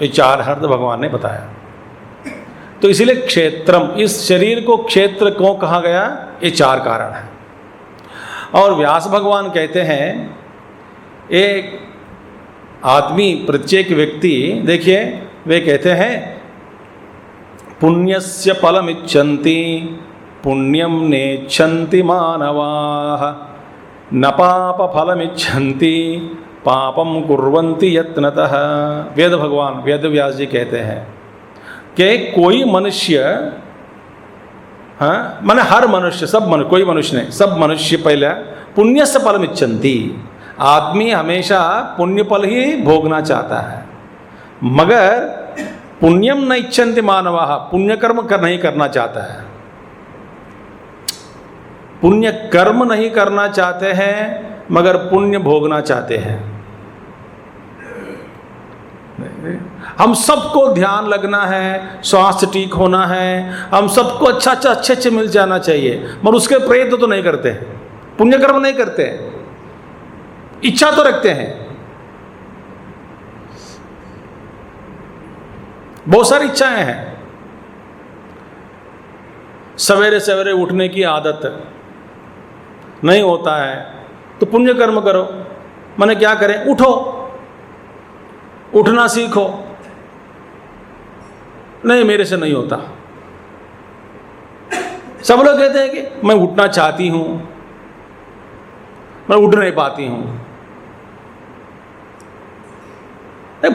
ये चार अर्थ भगवान ने बताया। तो इसीलिए क्षेत्रम, इस शरीर को क्षेत्र क्यों कहा गया? ये चार कारण है। और व्यास भगवान कहते हैं, एक आदमी, प्रत्येक व्यक्ति, देखिए वे कहते हैं, पुण्यस्य फलमिच्छन्ति पुण्यम नेच्छन्ति मानवाः, न पाप फलमिच्छन्ति पापम कुर्वन्ति यत्नतः। वेद भगवान, वेद व्यास जी कहते हैं कि कोई मनुष्य, हाँ माने हर मनुष्य, कोई मनुष्य नहीं, सब मनुष्य पहले पुण्य से फलम इच्छन्ति। आदमी हमेशा पुण्य फल ही भोगना चाहता है, मगर पुण्यम न इच्छन्ति मानवाः, पुण्य कर्म नहीं करना चाहता है। पुण्य कर्म नहीं करना चाहते हैं मगर पुण्य भोगना चाहते हैं। हम सबको ध्यान लगना है, स्वास्थ्य ठीक होना है, हम सबको अच्छे मिल जाना चाहिए, मगर उसके प्रयत्न तो नहीं करते, पुण्य कर्म नहीं करते, इच्छा तो रखते हैं। बहुत सारी इच्छाएं हैं। सवेरे सवेरे उठने की आदत नहीं होता है तो पुण्य कर्म करो। माने क्या करें? उठो, उठना सीखो। नहीं, मेरे से नहीं होता। सब लोग कहते हैं कि मैं उठना चाहती हूं, मैं उठ नहीं पाती हूं।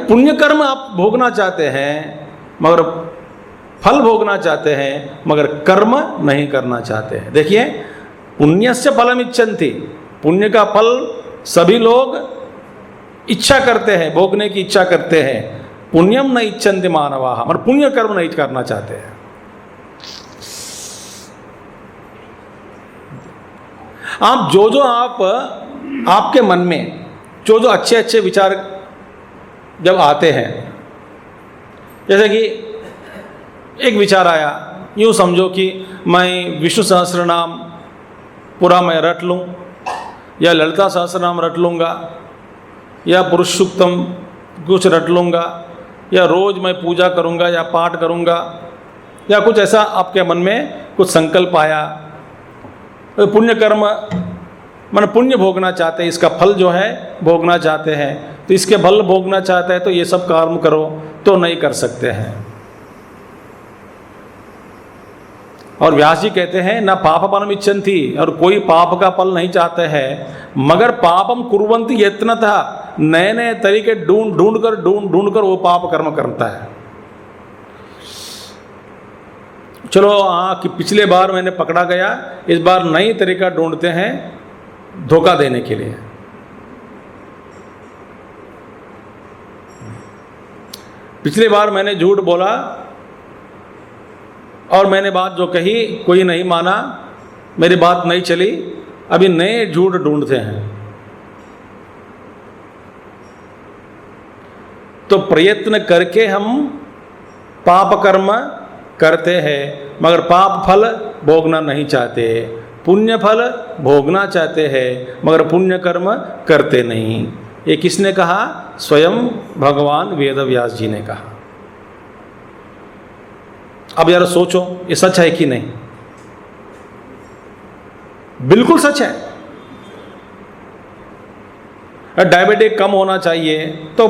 पुण्य कर्म आप भोगना चाहते हैं मगर फल भोगना चाहते हैं, मगर कर्म नहीं करना चाहते हैं। देखिए, पुण्यस्य फलम इच्छन्ति, पुण्य का फल सभी लोग इच्छा करते हैं, भोगने की इच्छा करते हैं। पुण्यम न इच्छन्ति मानवाः, और पुण्य कर्म नहीं करना चाहते हैं। आप जो आपके मन में जो अच्छे विचार जब आते हैं, जैसे कि एक विचार आया, यूँ समझो कि मैं विष्णु सहस्त्र नाम पूरा मैं रट लूँ, या ललिता सहस्त्र नाम रट लूँगा, या पुरुष सूक्तम कुछ रट लूँगा, या रोज़ मैं पूजा करूँगा या पाठ करूँगा, या कुछ ऐसा आपके मन में कुछ संकल्प आया। तो पुण्य कर्म मन पुण्य भोगना चाहते हैं, इसका फल जो है भोगना चाहते हैं, तो इसके फल भोगना चाहते हैं तो ये सब कर्म करो, तो नहीं कर सकते हैं। और व्यास जी कहते हैं न पाप फलम इच्छन्ति, और कोई पाप का फल नहीं चाहते हैं, मगर पापम कुर्वन्ति यत्नतः, नए नए तरीके ढूंढ कर वो पाप कर्म करता है। चलो कि पिछले बार मैंने पकड़ा गया, इस बार नई तरीका ढूंढते हैं धोखा देने के लिए। पिछली बार मैंने झूठ बोला और मैंने बात जो कही कोई नहीं माना, मेरी बात नहीं चली, अभी नए झूठ ढूंढते हैं। तो प्रयत्न करके हम पाप कर्म करते हैं, मगर पाप फल भोगना नहीं चाहते, पुण्य फल भोगना चाहते हैं, मगर पुण्य कर्म करते नहीं। ये किसने कहा? स्वयं भगवान वेद व्यास जी ने कहा। अब यार सोचो, ये सच है कि नहीं? बिल्कुल सच है। डायबिटिक कम होना चाहिए तो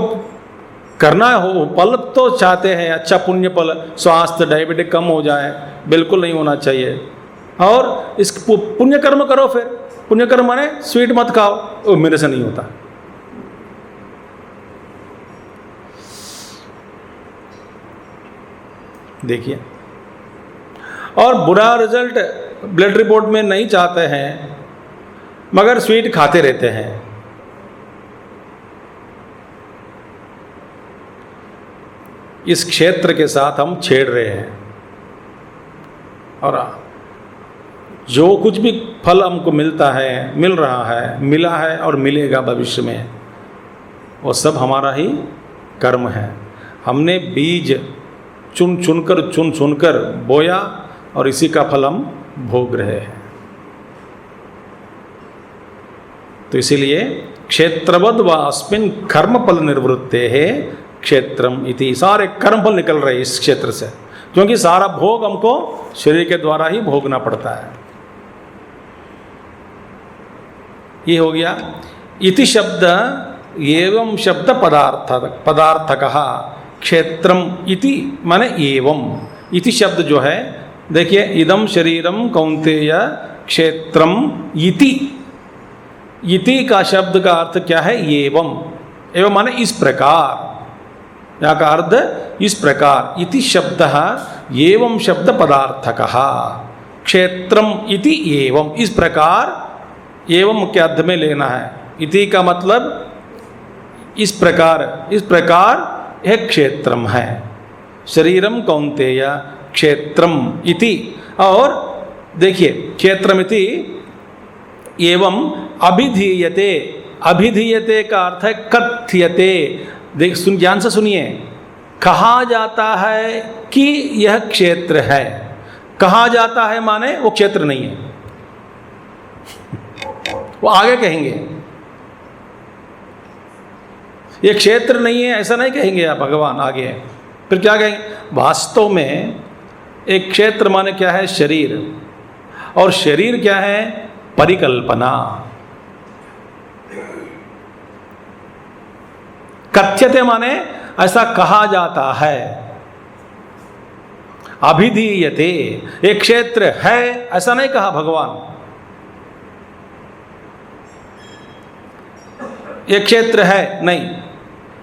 करना हो, फल तो चाहते हैं, अच्छा पुण्य फल, स्वास्थ्य, डायबिटिक कम हो जाए, बिल्कुल नहीं होना चाहिए। और इस पुण्य कर्म करो, फिर पुण्य कर्म माने स्वीट मत खाओ, वो मेरे से नहीं होता। देखिए, और बुरा रिजल्ट ब्लड रिपोर्ट में नहीं चाहते हैं, मगर स्वीट खाते रहते हैं। इस क्षेत्र के साथ हम छेड़ रहे हैं, और जो कुछ भी फल हमको मिलता है, मिल रहा है, मिला है और मिलेगा भविष्य में, वो सब हमारा ही कर्म है। हमने बीज चुन चुनकर बोया और इसी का फल हम भोग रहे हैं। तो इसीलिए क्षेत्रवद व अस्मिन् कर्मफल निर्वृत्ते है क्षेत्रम इति, सारे कर्मफल निकल रहे इस क्षेत्र से, क्योंकि सारा भोग हमको शरीर के द्वारा ही भोगना पड़ता है। ये हो गया। इति शब्द एवं शब्द पदार्थकः क्षेत्रम इति माने एवं। इति शब्द जो है, देखिए, इदम शरीरम कौन्तेय क्षेत्रम इति, इति का शब्द का अर्थ क्या है? एवं। एवं माने इस प्रकार, यहाँ का अर्थ इस प्रकार। इति शब्द एवं शब्द पदार्थकः क्षेत्रम इति एवं, इस प्रकार, एवं के अर्थ में लेना है। इति का मतलब इस प्रकार एक क्षेत्रम है। शरीरम कौन्तेय क्षेत्रम इति, और देखिए क्षेत्रमिति एवं अभिधीयते, अभिधीयते का अर्थ है कथ्यते। देख, ध्यान से सुनिए, कहा जाता है कि यह क्षेत्र है। कहा जाता है माने वो क्षेत्र नहीं है, वो आगे कहेंगे ये क्षेत्र नहीं है, ऐसा नहीं कहेंगे आप भगवान आगे। फिर क्या कहेंगे? वास्तव में एक क्षेत्र माने क्या है? शरीर। और शरीर क्या है? परिकल्पना। कथ्यते माने ऐसा कहा जाता है। अभिधीयते, एक क्षेत्र है ऐसा नहीं कहा भगवान। एक क्षेत्र है नहीं,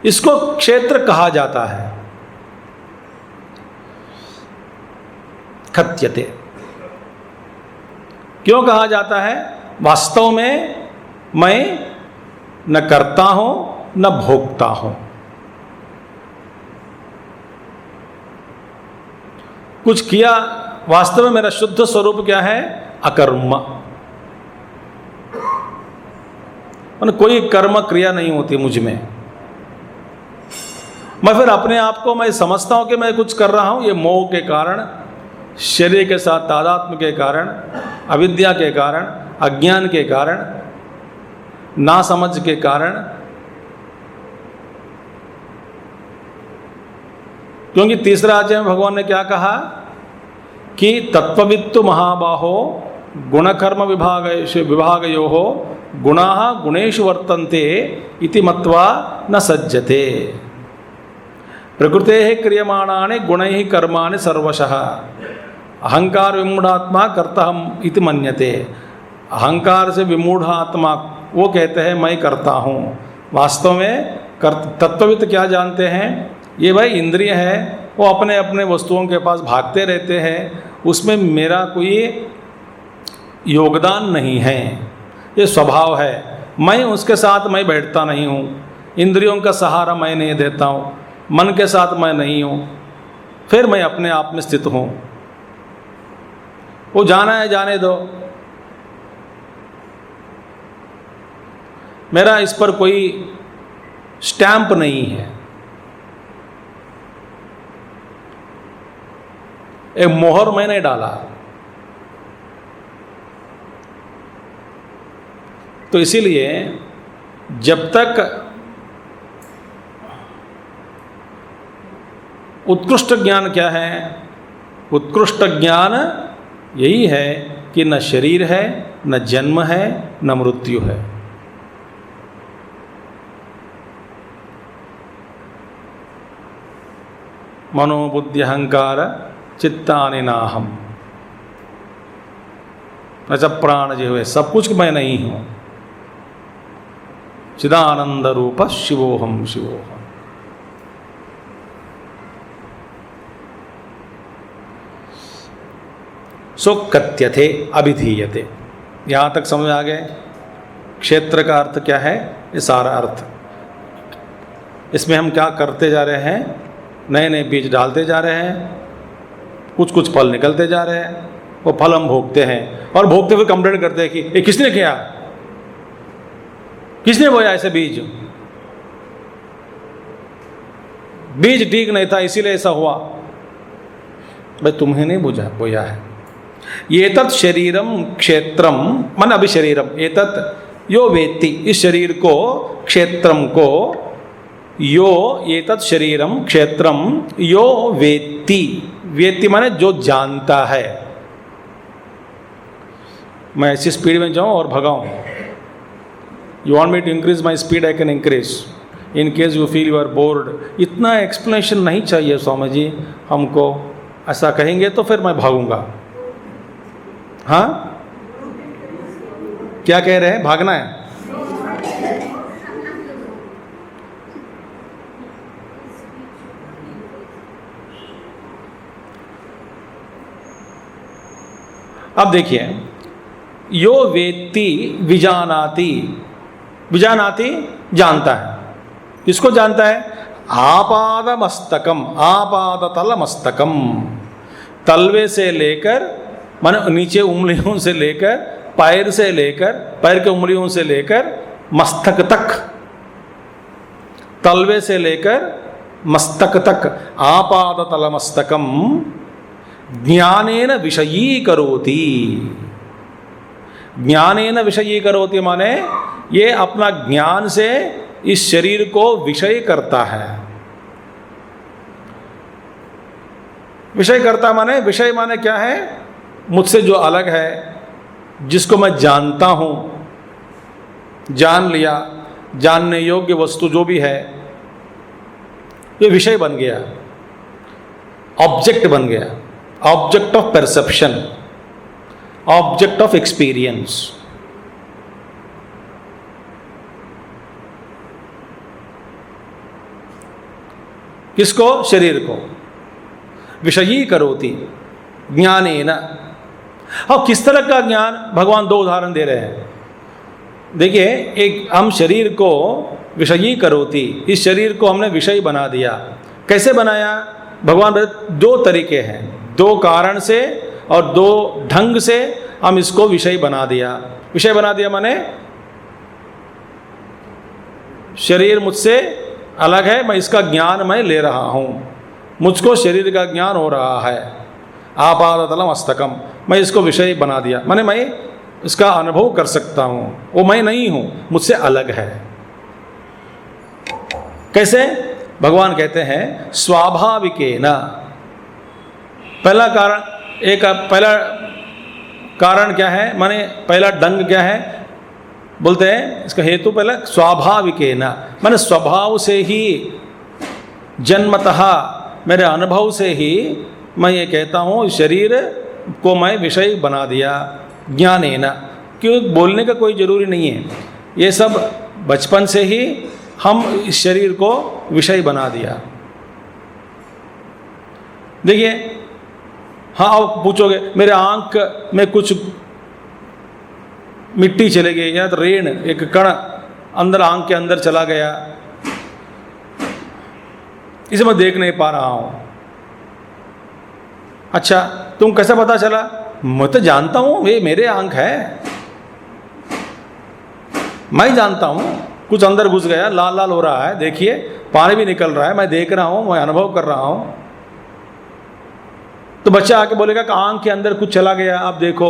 इसको क्षेत्र कहा जाता है। कथ्यते क्यों कहा जाता है? वास्तव में मैं न करता हूं न भोगता हूं। कुछ किया, वास्तव में मेरा शुद्ध स्वरूप क्या है? अकर्म। कोई कर्म क्रिया नहीं होती मुझ में। मैं फिर अपने आप को मैं समझता हूं कि मैं कुछ कर रहा हूं, ये मोह के कारण, शरीर के साथ तादात्म्य के कारण, अविद्या के कारण, अज्ञान के कारण, नासमझ के कारण। क्योंकि तीसरा अध्याय में भगवान ने क्या कहा कि तत्ववित्तु महाबाहो गुणकर्म विभागयोः गुणाः गुणेषु वर्तन्ते इति मत्वा न सज्जते। प्रकृतेः क्रियमाणानि गुणैः कर्माणि सर्वशः अहंकार विमूढ़ात्मा कर्ता हम इति मन्यते। अहंकार से विमूढ़ आत्मा वो कहते हैं मैं करता हूँ। वास्तव में तत्वविद क्या जानते हैं, ये भाई इंद्रिय है, वो अपने अपने वस्तुओं के पास भागते रहते हैं, उसमें मेरा कोई योगदान नहीं है, ये स्वभाव है। मैं उसके साथ मैं बैठता नहीं हूँ, इंद्रियों का सहारा मैं नहीं देता हूँ, मन के साथ मैं नहीं हूँ, फिर मैं अपने आप में स्थित हूँ। वो जाना है जाने दो, मेरा इस पर कोई स्टैंप नहीं है। एक मोहर मैंने डाला, तो इसीलिए जब तक उत्कृष्ट ज्ञान क्या है, उत्कृष्ट ज्ञान यही है कि न शरीर है, न जन्म है, न मृत्यु है। मनोबुद्धि अहंकार चित्तानि नाहम, अच्छा प्राण जो है सब कुछ मैं नहीं हूँ। चिदानंद रूप शिवोहम शिवोहम। सो कथ्यते अभिधीयते। यहाँ तक समझ आ गए क्षेत्र का अर्थ क्या है, ये सारा अर्थ। इसमें हम क्या करते जा रहे हैं, नए नए बीज डालते जा रहे हैं, कुछ कुछ फल निकलते जा रहे हैं, वो फल हम भोगते हैं और भोगते हुए कंप्लेंट करते हैं कि ये किसने किया, किसने बोया ऐसे बीज, बीज ठीक नहीं था इसीलिए ऐसा हुआ। भाई तुम्हें नहीं बुझा बोया है। एतत् शरीरम क्षेत्रम, मन अभी शरीरम, एतत् यो वेत्ति, इस शरीर को, क्षेत्रम को, यो एतत् शरीरम क्षेत्रम यो वेत्ति, वेत्ति माने जो जानता है। मैं ऐसी स्पीड में जाऊं और भगाऊं, you want me to increase my speed, I can increase in case you feel you are bored. इतना एक्सप्लेनेशन नहीं चाहिए स्वामी जी हमको, ऐसा कहेंगे तो फिर मैं भागूंगा। हाँ क्या कह रहे हैं, भागना है? अब देखिए, यो वेत्ति विजानाति, विजानाति जानता है, किसको जानता है? आपाद मस्तकम, आपाद तल मस्तकम, तलवे से लेकर माने नीचे उंगलियों से लेकर, पैर से लेकर, पैर के उंगलियों से लेकर मस्तक तक, तलवे से लेकर मस्तक तक, आपाद तल मस्तकम ज्ञानेन विषयीकरोति। ज्ञानेन विषयीकरोति माने ये अपना ज्ञान से इस शरीर को विषय करता है। विषय करता माने, विषय माने क्या है? मुझसे जो अलग है, जिसको मैं जानता हूँ, जान लिया, जानने योग्य वस्तु जो भी है, ये विषय बन गया, ऑब्जेक्ट बन गया, object of perception, object of experience. किसको? शरीर को। विषयीकरोति ज्ञानेन। और किस तरह का ज्ञान? भगवान दो उदाहरण दे रहे हैं। देखिए, एक हम शरीर को विषयीकरोति, इस शरीर को हमने विषय बना दिया। कैसे बनाया? भगवान दो तरीके हैं, दो कारण से और दो ढंग से हम इसको विषय बना दिया। विषय बना दिया माने शरीर मुझसे अलग है, मैं इसका ज्ञान मैं ले रहा हूँ, मुझको शरीर का ज्ञान हो रहा है। आपादतल मस्तकम, मैं इसको विषय बना दिया, माने मैं इसका अनुभव कर सकता हूँ, वो मैं नहीं हूँ, मुझसे अलग है। कैसे? भगवान कहते हैं स्वाभाविकेन। पहला कारण, एक पहला कारण क्या है, माने पहला ढंग क्या है? बोलते हैं इसका हेतु पहला स्वाभाविकेन, माने स्वभाव से ही, जन्मतः मेरे अनुभव से ही मैं ये कहता हूँ शरीर को मैं विषय बना दिया ज्ञानेन। क्यों बोलने का कोई ज़रूरी नहीं है, ये सब बचपन से ही हम इस शरीर को विषय बना दिया। देखिए, हाँ आप पूछोगे मेरे आंख में कुछ मिट्टी चले गई या तो रेण, एक कण अंदर आंख के अंदर चला गया, इसे मैं देख नहीं पा रहा हूं। अच्छा, तुम कैसे पता चला? मैं तो जानता हूं ये मेरे आंख है, मैं जानता हूं कुछ अंदर घुस गया, लाल लाल हो रहा है, देखिए पानी भी निकल रहा है, मैं देख रहा हूं, मैं अनुभव कर रहा हूं। तो बच्चा आके बोलेगा कि आंख के अंदर कुछ चला गया, आप देखो।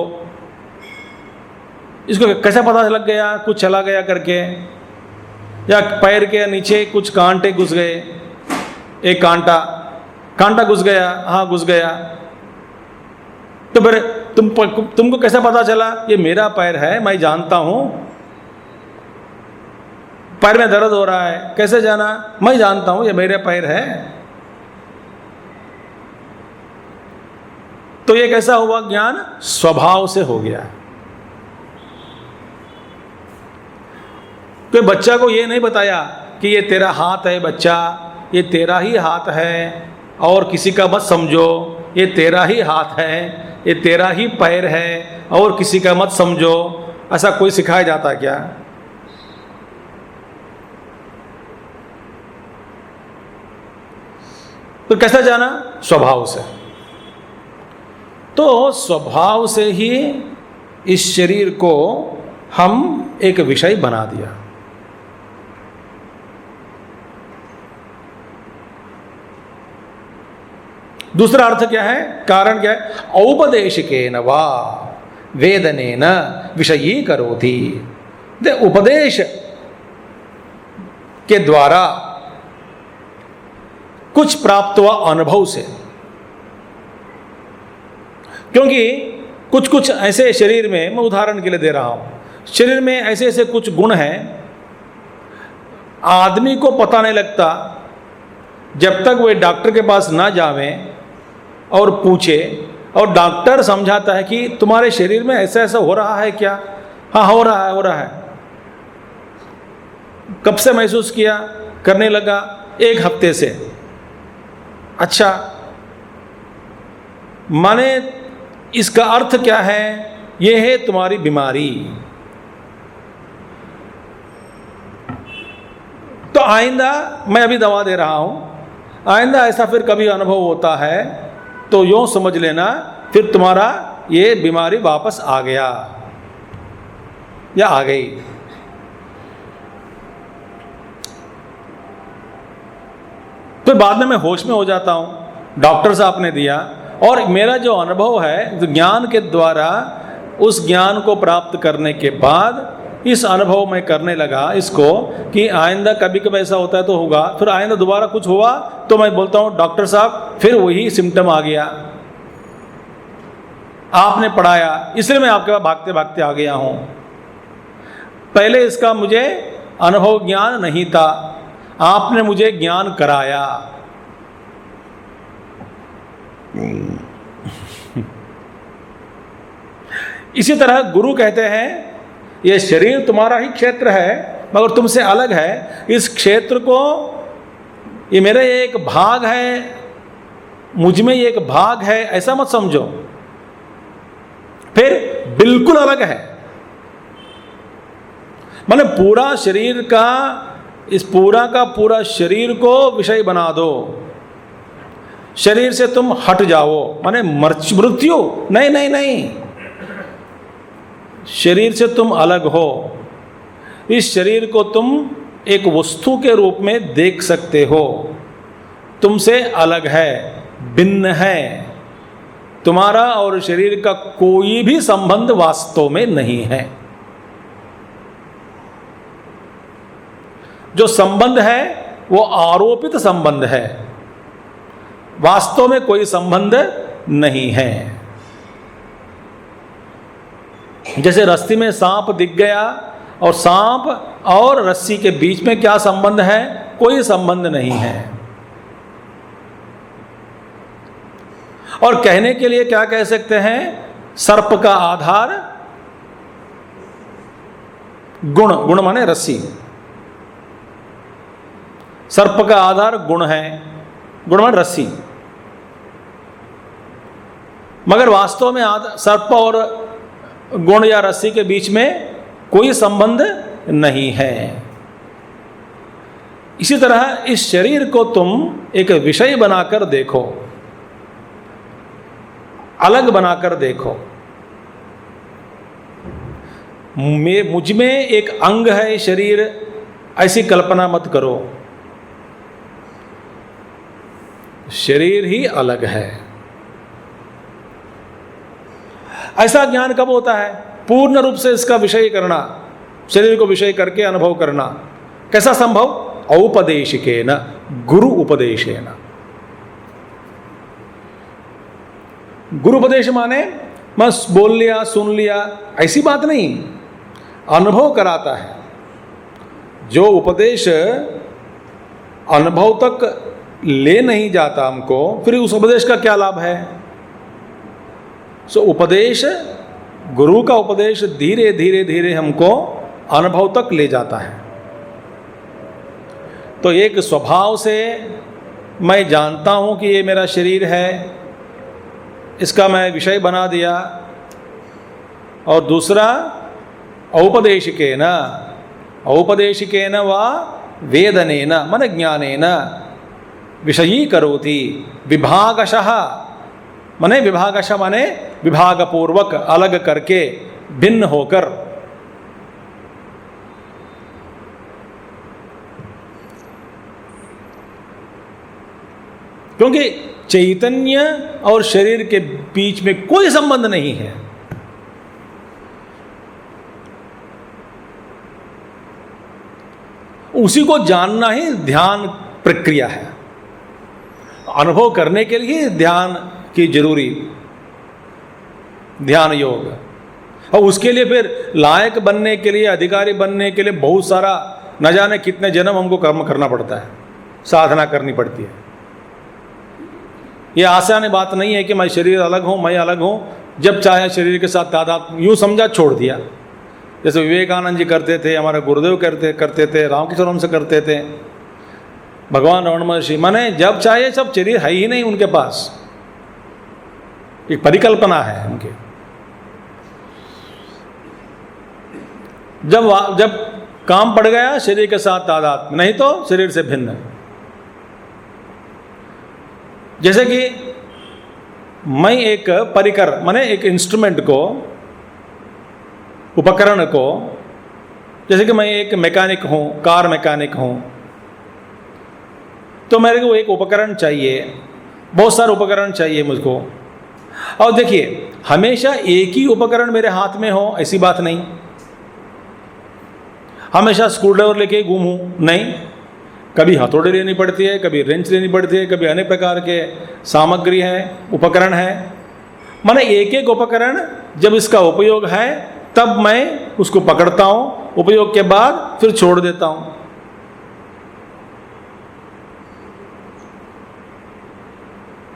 इसको कैसे पता लग गया कुछ चला गया करके? या पैर के नीचे कुछ कांटे घुस गए, एक कांटा घुस गया, हाँ घुस गया, तो फिर तुमको कैसे पता चला ये मेरा पैर है? मैं जानता हूं पैर में दर्द हो रहा है, कैसे जाना? मैं जानता हूं ये मेरा पैर है। तो ये कैसा हुआ ज्ञान? स्वभाव से हो गया। कोई बच्चा को ये नहीं बताया कि ये तेरा हाथ है बच्चा, ये तेरा ही हाथ है और किसी का मत समझो, ये तेरा ही हाथ है, ये तेरा ही पैर है और किसी का मत समझो। ऐसा कोई सिखाया जाता क्या? तो कैसा जाना? स्वभाव से। तो स्वभाव से ही इस शरीर को हम एक विषय बना दिया। दूसरा अर्थ क्या है? कारण क्या है? औपदेशिकेन वा वेदनेन विषयीकरोति। उपदेश के द्वारा कुछ प्राप्त हुआ अनुभव से। क्योंकि कुछ कुछ ऐसे शरीर में, मैं उदाहरण के लिए दे रहा हूं, शरीर में ऐसे ऐसे कुछ गुण हैं आदमी को पता नहीं लगता जब तक वे डॉक्टर के पास ना जावें और पूछे, और डॉक्टर समझाता है कि तुम्हारे शरीर में ऐसा ऐसा हो रहा है क्या? हाँ हो रहा है। कब से महसूस किया? करने लगा 1 हफ्ते से। अच्छा, माने इसका अर्थ क्या है? यह है तुम्हारी बीमारी। तो आइंदा, मैं अभी दवा दे रहा हूं, आइंदा ऐसा फिर कभी अनुभव होता है तो यूं समझ लेना फिर तुम्हारा ये बीमारी वापस आ गया या आ गई। फिर बाद में मैं होश में हो जाता हूं, डॉक्टर साहब ने दिया, और मेरा जो अनुभव है, जो ज्ञान के द्वारा उस ज्ञान को प्राप्त करने के बाद इस अनुभव में करने लगा इसको कि आइंदा कभी कभी ऐसा होता है तो होगा, फिर आइंदा दोबारा कुछ हुआ तो मैं बोलता हूँ डॉक्टर साहब फिर वही सिम्टम आ गया, आपने पढ़ाया इसलिए मैं आपके पास भागते भागते आ गया हूँ। पहले इसका मुझे अनुभव ज्ञान नहीं था, आपने मुझे ज्ञान कराया। इसी तरह गुरु कहते हैं ये शरीर तुम्हारा ही क्षेत्र है मगर तुमसे अलग है, इस क्षेत्र को, ये मेरा एक भाग है, मुझ में ये एक भाग है, ऐसा मत समझो। फिर बिल्कुल अलग है, माने पूरा शरीर का, इस पूरा का पूरा शरीर को विषय बना दो, शरीर से तुम हट जाओ, माने मृत्यु नहीं नहीं नहीं, शरीर से तुम अलग हो, इस शरीर को तुम एक वस्तु के रूप में देख सकते हो, तुमसे अलग है, भिन्न है, तुम्हारा और शरीर का कोई भी संबंध वास्तव में नहीं है। जो संबंध है वो आरोपित संबंध है, वास्तव में कोई संबंध नहीं है। जैसे रस्सी में सांप दिख गया और सांप और रस्सी के बीच में क्या संबंध है? कोई संबंध नहीं है। और कहने के लिए क्या कह सकते हैं? सर्प का आधार गुण, गुण माने रस्सी, सर्प का आधार गुण है, गुण माने रस्सी। मगर वास्तव में सर्प और गुण या रस्सी के बीच में कोई संबंध नहीं है। इसी तरह इस शरीर को तुम एक विषय बनाकर देखो, अलग बनाकर देखो। मुझ में एक अंग है शरीर, ऐसी कल्पना मत करो। शरीर ही अलग है। ऐसा ज्ञान कब होता है? पूर्ण रूप से इसका विषय करना, शरीर को विषय करके अनुभव करना। कैसा संभव? औपदेशिकेन, गुरु उपदेशेन। गुरु उपदेश माने बस बोल लिया, सुन लिया, ऐसी बात नहीं, अनुभव कराता है। जो उपदेश अनुभव तक ले नहीं जाता हमको, फिर उस उपदेश का क्या लाभ है? सो उपदेश, गुरु का उपदेश धीरे धीरे धीरे हमको अनुभव तक ले जाता है। तो एक स्वभाव से मैं जानता हूं कि ये मेरा शरीर है, इसका मैं विषय बना दिया। और दूसरा औपदेशिकेन, औपदेशिकेन वा वेदनेन मन ज्ञानेन विषयीकरोति। विभागशः माने, विभागशः माने विभागपूर्वक, अलग करके, भिन्न होकर। क्योंकि चैतन्य और शरीर के बीच में कोई संबंध नहीं है। उसी को जानना ही ध्यान प्रक्रिया है। अनुभव करने के लिए ध्यान की जरूरी, ध्यान योग। और उसके लिए फिर लायक बनने के लिए, अधिकारी बनने के लिए बहुत सारा, न जाने कितने जन्म हमको कर्म करना पड़ता है, साधना करनी पड़ती है। ये आसान बात नहीं है कि मैं शरीर अलग हूँ, मैं अलग हूँ, जब चाहे शरीर के साथ तादात्म्य, यूँ समझा छोड़ दिया। जैसे विवेकानंद जी करते थे, हमारे गुरुदेव करते थे, रामकृष्ण परमहंस करते थे, भगवान रमण महर्षि। माने जब चाहे सब, शरीर है ही नहीं उनके पास, एक परिकल्पना है उनके। जब काम पड़ गया शरीर के साथ तादात्म्य, नहीं तो शरीर से भिन्न। जैसे कि मैं एक परिकर माने एक इंस्ट्रूमेंट को, उपकरण को, जैसे कि मैं एक मैकेनिक हूँ, कार मैकेनिक हूँ, तो मेरे को एक उपकरण चाहिए, बहुत सारे उपकरण चाहिए मुझको। और देखिए, हमेशा एक ही उपकरण मेरे हाथ में हो ऐसी बात नहीं। हमेशा स्क्रूड्राइवर लेके घूमूं, नहीं। कभी हथौड़ी लेनी पड़ती है, कभी रेंच लेनी पड़ती है, कभी अन्य प्रकार के सामग्री हैं, उपकरण है। माने एक एक उपकरण जब इसका उपयोग है तब मैं उसको पकड़ता हूँ, उपयोग के बाद फिर छोड़ देता हूँ।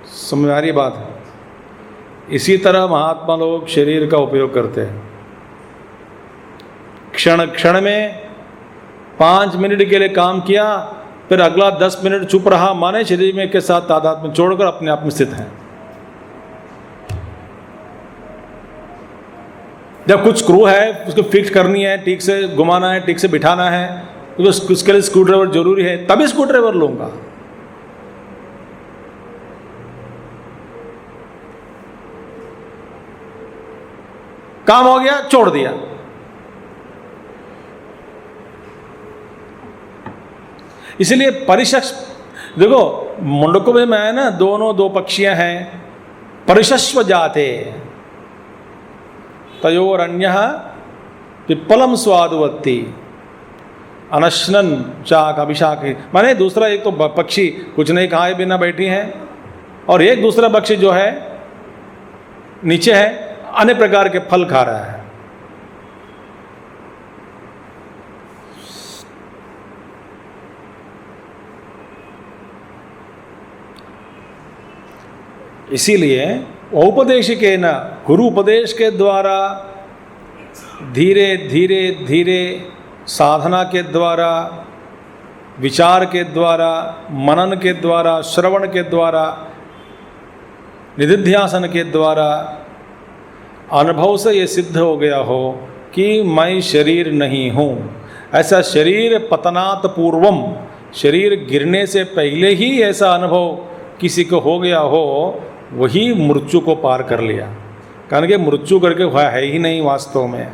समझ आ रही बात है? इसी तरह महात्मा लोग शरीर का उपयोग करते हैं। क्षण क्षण में 5 मिनट के लिए काम किया, फिर अगला 10 मिनट चुप रहा, माने शरीर में के साथ तादात्म्य छोड़कर अपने आप में स्थित है। जब कुछ स्क्रू है, उसको फिक्स करनी है, ठीक से घुमाना है, ठीक से बिठाना है, तो उसके लिए स्क्रू ड्राइवर जरूरी है, तभी स्क्रू ड्राइवर लूंगा। काम हो गया, छोड़ दिया। इसलिए परिशस्व, देखो मुंडकों में है ना, दोनों दो पक्षियां हैं, परिशस्व जाते तयोरन्यः पिप्पलम स्वादुवत्ति अनश्नन शाक अभिशाक। माने दूसरा एक तो पक्षी कुछ नहीं खाए बिना बैठी है, और एक दूसरा पक्षी जो है नीचे है, अन्य प्रकार के फल खा रहा है। इसीलिए औपदेशिकेन गुरु उपदेश के द्वारा धीरे धीरे धीरे साधना के द्वारा, विचार के द्वारा, मनन के द्वारा, श्रवण के द्वारा, निधिध्यासन के द्वारा अनुभव से ये सिद्ध हो गया हो कि मैं शरीर नहीं हूँ। ऐसा शरीर पतनात् पूर्वम, शरीर गिरने से पहले ही ऐसा अनुभव किसी को हो गया हो, वही मृत्यु को पार कर लिया। कारण कि मृत्यु करके है ही नहीं वास्तव में,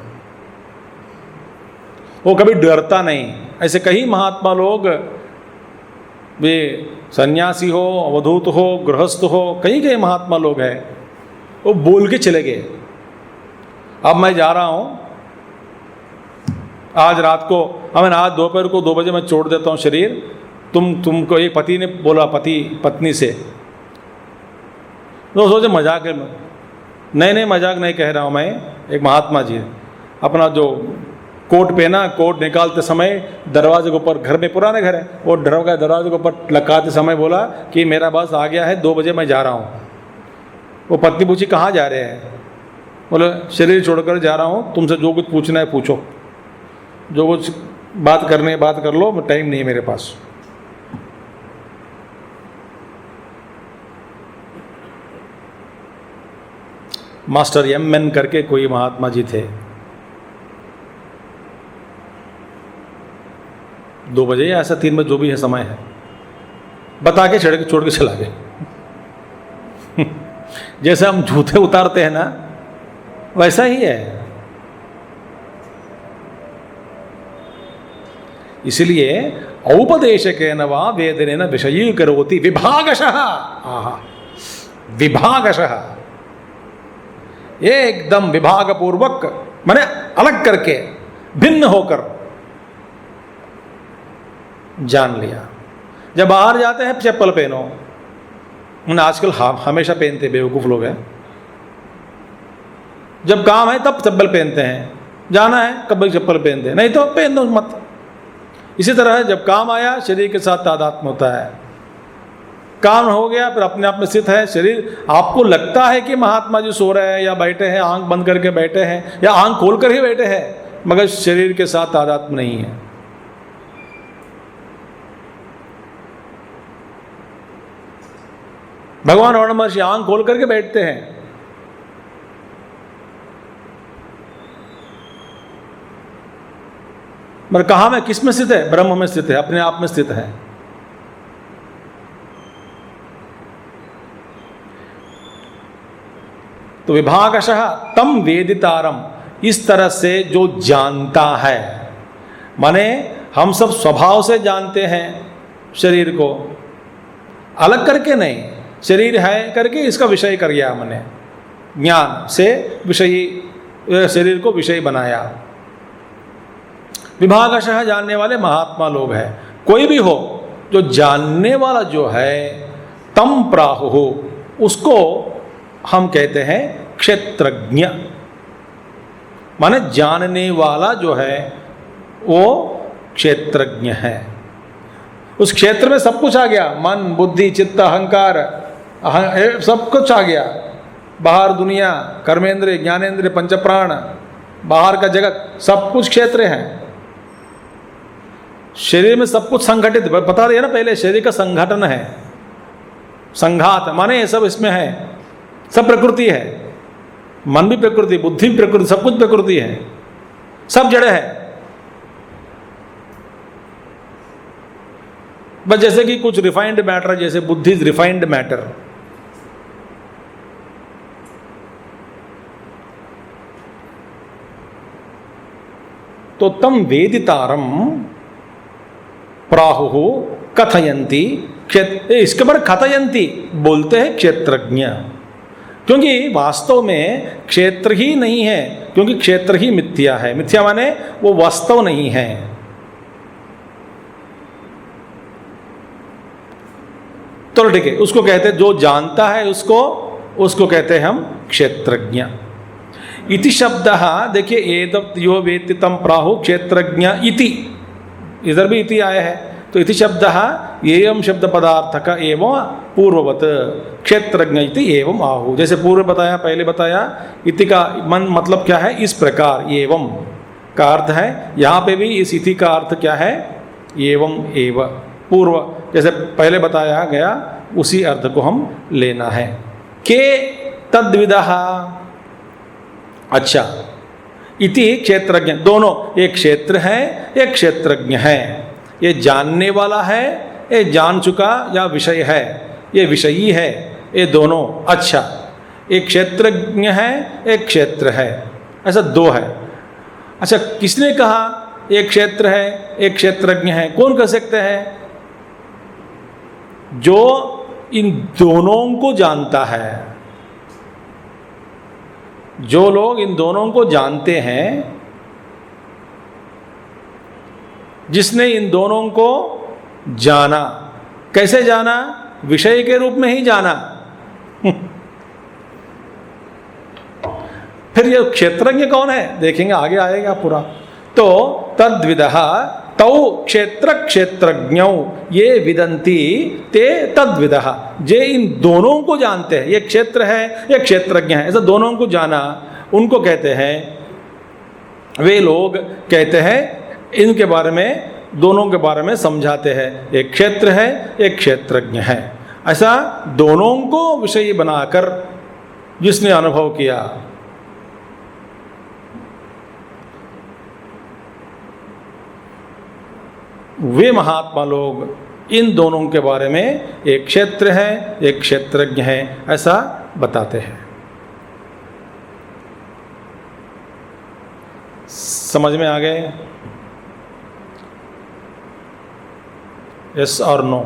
वो कभी डरता नहीं। ऐसे कई महात्मा लोग, वे सन्यासी हो, अवधूत हो, गृहस्थ हो, कई कई महात्मा लोग हैं, वो बोल के चले गए, अब मैं जा रहा हूँ, आज रात को, मैंने आज दोपहर को 2 बजे मैं छोड़ देता हूँ शरीर। तुमको एक पति ने बोला, पत्नी से, तो सोचे मजाक है। नहीं मजाक नहीं कह रहा हूँ मैं। एक महात्मा जी अपना जो कोट पहना, कोट निकालते समय दरवाजे के ऊपर, घर में पुराने घर है, वो दरवाजे के ऊपर लगाते समय बोला कि मेरा बस आ गया है, 2 बजे मैं जा रहा हूँ। वो पत्नी पूछी कहाँ जा रहे हैं? बोले शरीर छोड़कर जा रहा हूँ, तुमसे जो कुछ पूछना है पूछो, जो कुछ बात करने बात कर लो, टाइम नहीं है मेरे पास। मास्टर एम करके कोई महात्मा जी थे, 2 बजे या ऐसा 3 बजे जो भी है समय है, बता के छोड़ के चला गए। जैसे हम जूते उतारते हैं ना, वैसा ही है। इसलिए औपदेशकेन वा वेदनेन विषयीकरोति विभागशः। विभागशः, एकदम विभाग पूर्वक, माने अलग करके, भिन्न होकर जान लिया। जब बाहर जाते हैं चप्पल पहनो, आजकल हमेशा पहनते, बेवकूफ लोग हैं। जब काम है तब चप्पल पहनते हैं, जाना है कभी चप्पल पहनते हैं, नहीं तो पहन दो मत। इसी तरह जब काम आया शरीर के साथ तादात्म्य होता है, काम हो गया फिर अपने आप में स्थित है शरीर। आपको लगता है कि महात्मा जी सो रहे हैं या बैठे हैं, आंख बंद करके बैठे हैं या आंख खोल कर ही बैठे हैं, मगर शरीर के साथ तादात्म्य नहीं है। भगवान रमण महर्षि आंख खोल करके बैठते हैं, मगर कहाँ में, किस में स्थित है? ब्रह्म में स्थित है, अपने आप में स्थित है। तो विभागशः तम वेदितारम, इस तरह से जो जानता है, माने हम सब स्वभाव से जानते हैं शरीर को, अलग करके नहीं, शरीर है करके इसका विषय कर गया हमने, ज्ञान से विषयी, शरीर को विषय बनाया। विभागशः जानने वाले महात्मा लोग हैं। कोई भी हो जो जानने वाला जो है, तम प्राहुः, उसको हम कहते हैं क्षेत्रज्ञ। माने जानने वाला जो है वो क्षेत्रज्ञ है। उस क्षेत्र में सब कुछ आ गया, मन, बुद्धि, चित्त, अहंकार, सब कुछ आ गया। बाहर दुनिया, कर्मेंद्रिय, ज्ञानेंद्रिय, पंचप्राण, बाहर का जगत, सब कुछ क्षेत्र है। शरीर में सब कुछ संगठित, बता दिया ना पहले, शरीर का संगठन है, संघात, माने ये सब इसमें है, सब प्रकृति है। मन भी प्रकृति, बुद्धि भी प्रकृति, सब कुछ प्रकृति है, सब जड़ है। बस जैसे कि कुछ रिफाइंड मैटर, जैसे बुद्धि इज रिफाइंड मैटर। तो तम वेदितारम प्राहुः कथयन्ति, इसके बाद कथयन्ति बोलते हैं क्षेत्रज्ञ, क्योंकि वास्तव में क्षेत्र ही नहीं है, क्योंकि क्षेत्र ही मिथ्या है। मिथ्या माने वो वास्तव नहीं है। तो ठीक है, उसको कहते हैं जो जानता है, उसको कहते हैं हम क्षेत्रज्ञ। इति शब्दः, देखिए एतत् यो वेत्ति तं प्राहुः क्षेत्रज्ञ इति, इधर भी इति आया है। तो इति शब्दः एवं शब्द पदार्थ का एवं पूर्ववत क्षेत्रज्ञ इति एवं आहु। जैसे पूर्व बताया, पहले बताया, इति का मन मतलब क्या है, इस प्रकार, एवं का अर्थ है। यहाँ पे भी इस इति का अर्थ क्या है, एवं एव, पूर्व जैसे पहले बताया गया उसी अर्थ को हम लेना है। के तद्विदः, अच्छा, इति क्षेत्रज्ञ, दोनों, एक क्षेत्र है एक क्षेत्रज्ञ है, ये जानने वाला है, ये जान चुका या विषय है, ये विषयी है, ये दोनों। अच्छा, एक क्षेत्रज्ञ है एक क्षेत्र है, ऐसा दो है। अच्छा, किसने कहा एक क्षेत्र है एक क्षेत्रज्ञ है? कौन कह सकते हैं? जो इन दोनों को जानता है, जो लोग इन दोनों को जानते हैं, जिसने इन दोनों को जाना। कैसे जाना? विषय के रूप में ही जाना। फिर ये क्षेत्रज्ञ कौन है देखेंगे, आगे आएगा पूरा। तो तद्विदः तौ क्षेत्र क्षेत्रज्ञौ ये विदन्ति ते तद्विदः, जे इन दोनों को जानते हैं, ये क्षेत्र है ये क्षेत्रज्ञ है, ऐसा दोनों को जाना, उनको कहते हैं, वे लोग कहते हैं, इनके बारे में, दोनों के बारे में समझाते हैं, एक क्षेत्र है एक क्षेत्रज्ञ है। ऐसा दोनों को विषय बनाकर जिसने अनुभव किया, वे महात्मा लोग इन दोनों के बारे में, एक क्षेत्र है एक क्षेत्रज्ञ है, ऐसा बताते हैं। समझ में आ गए? यस और नो?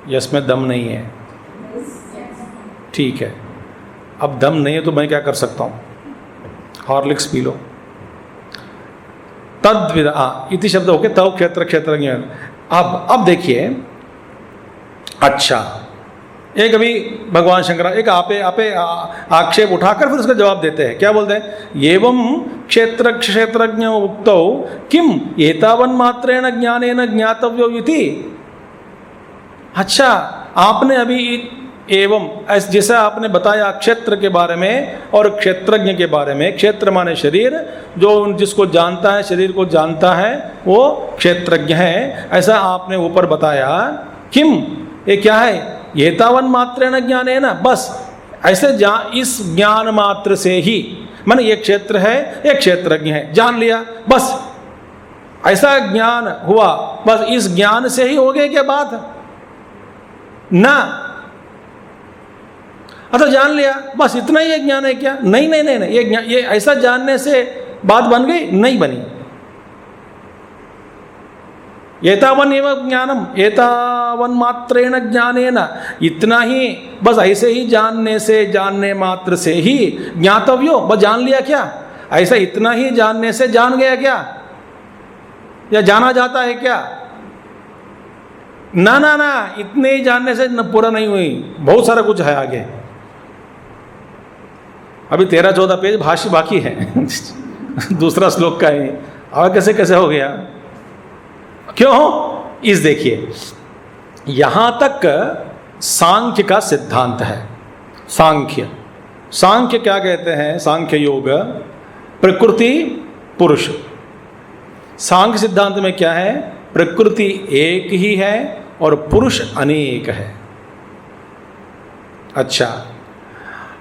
यस में दम नहीं है, ठीक है। अब दम नहीं है तो मैं क्या कर सकता हूँ, हॉर्लिक्स पी लो। तद्विद इति शब्द हो गया, तव क्षेत्र क्षेत्रज्ञ। अब देखिए, अच्छा, एक अभी भगवान शंकर एक आपे आक्षेप उठाकर फिर उसका जवाब देते हैं। क्या बोलते हैं? एवं क्षेत्र क्षेत्रज्ञ उक्तौ किम एतावन् मात्रेण ज्ञानेन ज्ञातव्यो इति। अच्छा, आपने अभी एवं जैसा आपने बताया क्षेत्र के बारे में और क्षेत्रज्ञ के बारे में, क्षेत्र माने शरीर, जो जिसको जानता है, शरीर को जानता है, वो क्षेत्रज्ञ है, ऐसा आपने ऊपर बताया। किम, ये क्या है? एतावन् मात्रेण ज्ञानेन, बस ऐसे इस ज्ञान मात्र से ही, माने ये क्षेत्र है एक क्षेत्रज्ञ है, जान लिया, बस ऐसा ज्ञान हुआ, बस इस ज्ञान से ही हो गई क्या बात? ना, अच्छा जान लिया, बस इतना ही एक ज्ञान है क्या? नहीं नहीं नहीं, नहीं। ये ऐसा जानने से बात बन गई? नहीं बनी। एतावन एवं ज्ञानम, एतावन मात्रेण ज्ञानेन, इतना ही, बस ऐसे ही जानने से, जानने मात्र से ही ज्ञातव्यो, बस जान लिया क्या? ऐसा इतना ही जानने से जान गया क्या, या जाना जाता है क्या? ना ना ना, इतने ही जानने से न पूरा नहीं हुई, बहुत सारा कुछ है आगे। अभी 13-14 पेज भाष्य बाकी है दूसरा श्लोक का ही। अब कैसे कैसे हो गया? क्यों? इस देखिए, यहां तक सांख्य का सिद्धांत है। सांख्य क्या कहते हैं? सांख्य योग प्रकृति पुरुष। सांख्य सिद्धांत में क्या है? प्रकृति एक ही है और पुरुष अनेक है। अच्छा,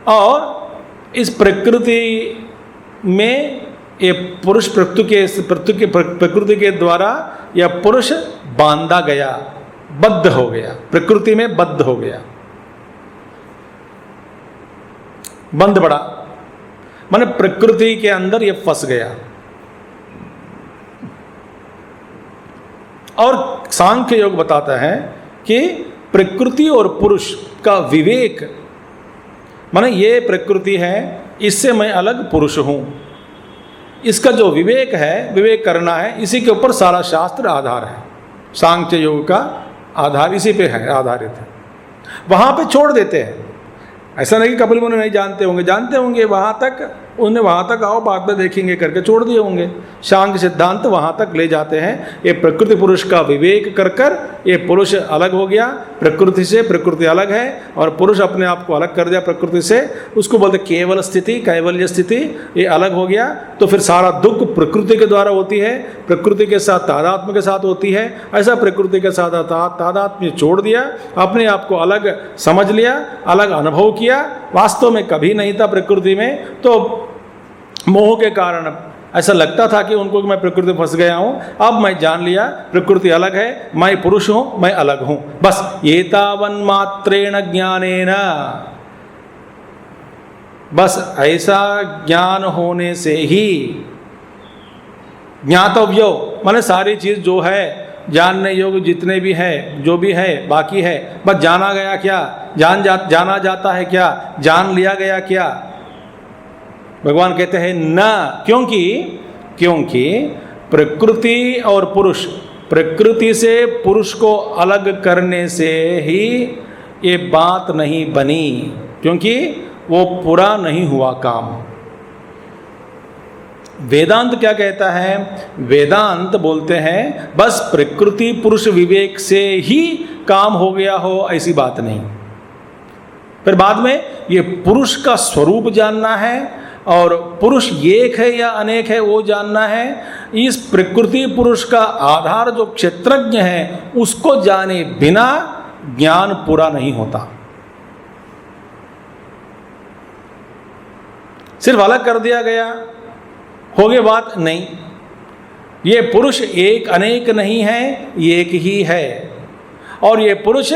और इस प्रकृति में ये पुरुष प्रकृति के द्वारा यह पुरुष बांधा गया, बद्ध हो गया, प्रकृति में बद्ध हो गया, बंध पड़ा, माने प्रकृति के अंदर ये फंस गया। और सांख्य योग बताता है कि प्रकृति और पुरुष का विवेक, माने ये प्रकृति है, इससे मैं अलग पुरुष हूं, इसका जो विवेक है, विवेक करना है, इसी के ऊपर सारा शास्त्र आधार है। सांख्य योग का आधार इसी पे है, आधारित है। वहां पे छोड़ देते हैं। ऐसा नहीं कि कपिल मुनि नहीं जानते होंगे, जानते होंगे, वहां तक उन्हें वहाँ तक आओ बाद में देखेंगे करके छोड़ दिए होंगे। सांख्य सिद्धांत वहाँ तक ले जाते हैं, ये प्रकृति पुरुष का विवेक कर कर ये पुरुष अलग हो गया प्रकृति से, प्रकृति अलग है और पुरुष अपने आप को अलग कर दिया प्रकृति से, उसको बोलते केवल स्थिति, कैवल्य स्थिति, ये अलग हो गया। तो फिर सारा दुख प्रकृति के द्वारा होती है, प्रकृति के साथ तादात्म्य के साथ होती है। ऐसा प्रकृति के साथ तादात्म्य छोड़ दिया, अपने आप को अलग समझ लिया, अलग अनुभव किया, वास्तव में कभी नहीं था प्रकृति में। तो मोह के कारण ऐसा लगता था कि उनको कि मैं प्रकृति फंस गया हूँ, अब मैं जान लिया प्रकृति अलग है, मैं पुरुष हूँ, मैं अलग हूँ। बस एतावन मात्रेण ज्ञानेन, बस ऐसा ज्ञान होने से ही ज्ञातव्यो, माने सारी चीज़ जो है जानने योग्य जितने भी है, जो भी है बाकी है, बस जाना गया क्या, जाना जाता है क्या, जान लिया गया क्या। भगवान कहते हैं न, क्योंकि प्रकृति और पुरुष, प्रकृति से पुरुष को अलग करने से ही ये बात नहीं बनी, क्योंकि वो पूरा नहीं हुआ काम। वेदांत क्या कहता है? वेदांत बोलते हैं बस प्रकृति पुरुष विवेक से ही काम हो गया हो, ऐसी बात नहीं। फिर बाद में ये पुरुष का स्वरूप जानना है और पुरुष एक है या अनेक है वो जानना है। इस प्रकृति पुरुष का आधार जो क्षेत्रज्ञ है उसको जाने बिना ज्ञान पूरा नहीं होता। सिर्फ अलग कर दिया गया हो गई बात नहीं। ये पुरुष एक अनेक नहीं है, एक ही है। और ये पुरुष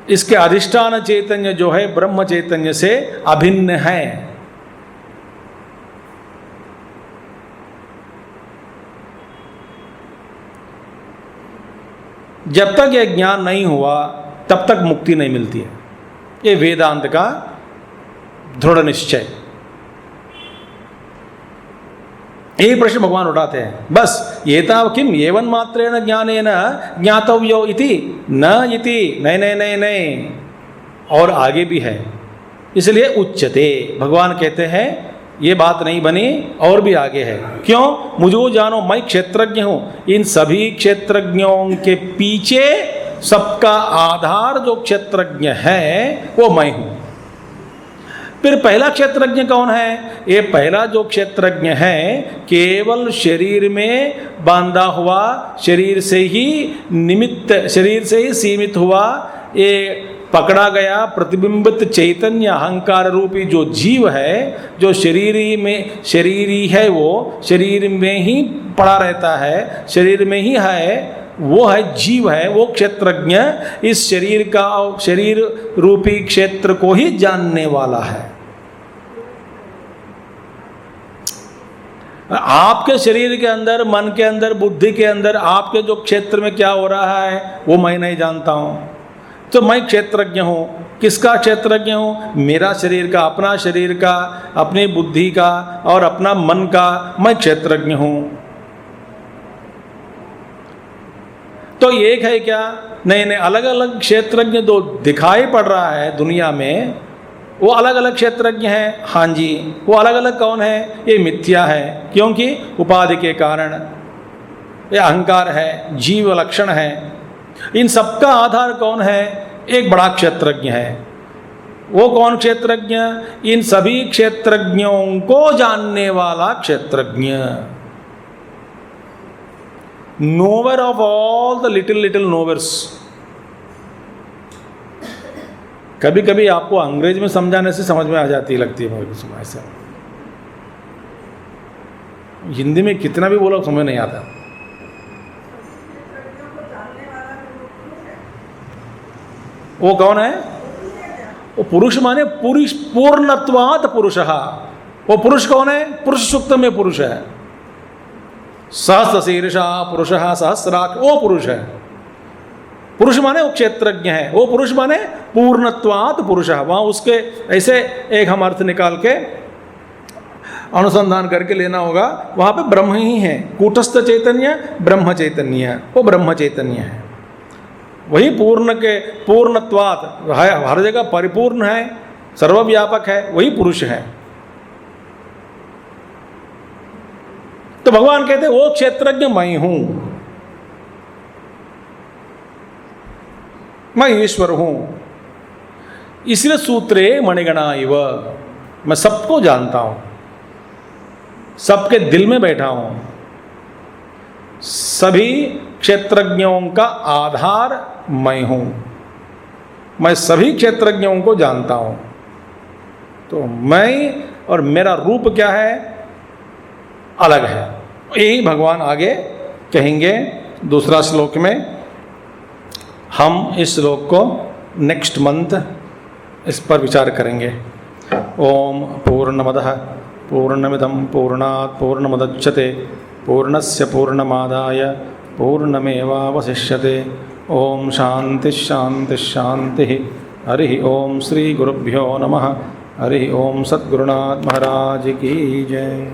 इसके अधिष्ठान चैतन्य जो है ब्रह्म चैतन्य से अभिन्न है। जब तक यह ज्ञान नहीं हुआ तब तक मुक्ति नहीं मिलती है। ये वेदांत का दृढ़ निश्चय। यही प्रश्न भगवान उठाते हैं, बस एताव किम एवं मात्रेण ज्ञानेन ज्ञातव्यो इति न इति, नहीं नहीं नहीं नहीं, और आगे भी है। इसलिए उच्चते, भगवान कहते हैं ये बात नहीं बनी और भी आगे है। क्यों? मुझको जानो, मैं क्षेत्रज्ञ हूँ। इन सभी क्षेत्रज्ञों के पीछे सबका आधार जो क्षेत्रज्ञ है वो मैं हूँ। फिर पहला क्षेत्रज्ञ कौन है? ये पहला जो क्षेत्रज्ञ है केवल शरीर में बांधा हुआ, शरीर से ही निमित्त, शरीर से ही सीमित हुआ, ये पकड़ा गया प्रतिबिंबित चैतन्य अहंकार रूपी जो जीव है, जो शरीरी है, वो शरीर में ही पड़ा रहता है, शरीर में ही है, वो है जीव है, वो क्षेत्रज्ञ इस शरीर का, शरीर रूपी क्षेत्र को ही जानने वाला है। आपके शरीर के अंदर, मन के अंदर, बुद्धि के अंदर आपके जो क्षेत्र में क्या हो रहा है वो मैं नहीं जानता हूँ। तो मैं क्षेत्रज्ञ हूँ। किसका क्षेत्रज्ञ हूँ? मेरा शरीर का, अपना शरीर का, अपनी बुद्धि का और अपना मन का मैं क्षेत्रज्ञ हूँ। तो एक है क्या? नहीं नहीं, अलग अलग क्षेत्रज्ञ जो दिखाई पड़ रहा है दुनिया में वो अलग अलग क्षेत्रज्ञ हैं। हाँ जी, वो अलग अलग कौन है? ये मिथ्या है, क्योंकि उपाधि के कारण ये अहंकार है, जीव लक्षण है। इन सबका आधार कौन है? एक बड़ा क्षेत्रज्ञ है। वो कौन क्षेत्रज्ञ? इन सभी क्षेत्रज्ञों को जानने वाला क्षेत्रज्ञ। Knower of all the little knowers. कभी कभी आपको अंग्रेज में समझाने से समझ में आ जाती लगती है मेरे ऐसा। हिंदी में कितना भी बोलो समझ नहीं आता। वो कौन है? वो पुरुष माने पूर्णत्वात् पुरुषः। वो पुरुष कौन है? पुरुष सूक्त में पुरुष है। सहस्र शीर्षा पुरुषः सहस्राक्ष, वो पुरुष है। पुरुष माने वो क्षेत्रज्ञ है। वो पुरुष माने पूर्णत्वात् पुरुषः। वहाँ उसके ऐसे एक हम अर्थ निकाल के अनुसंधान करके लेना होगा। वहाँ पे ब्रह्म ही है। कूटस्थ चैतन्य ब्रह्म चैतन्य, वो ब्रह्म चैतन्य है। वही पूर्ण के पूर्णत्वात् है, हर जगह परिपूर्ण है, सर्वव्यापक है, वही पुरुष है। तो भगवान कहते वो क्षेत्रज्ञ मैं हूं, मैं ईश्वर हूं। इसलिए सूत्रे मणिगणा इव, मैं सबको जानता हूं, सबके दिल में बैठा हूं। सभी क्षेत्रज्ञों का आधार मैं हूं, मैं सभी क्षेत्रज्ञों को जानता हूं। तो मैं और मेरा रूप क्या है, अलग है। यही भगवान आगे कहेंगे दूसरा श्लोक में। हम इस श्लोक को नेक्स्ट मंथ इस पर विचार करेंगे। ओम पूर्णमदः पूर्णमिदं पूर्णात् पूर्णमुदच्यते पूर्णस्य पूर्णमादाय पूर्णमेवावशिष्यते। ओम शांति शांति शांति। हरि ओम श्री गुरुभ्यो नमः। हरि ओम सद्गुरुनाथ महाराज की जय।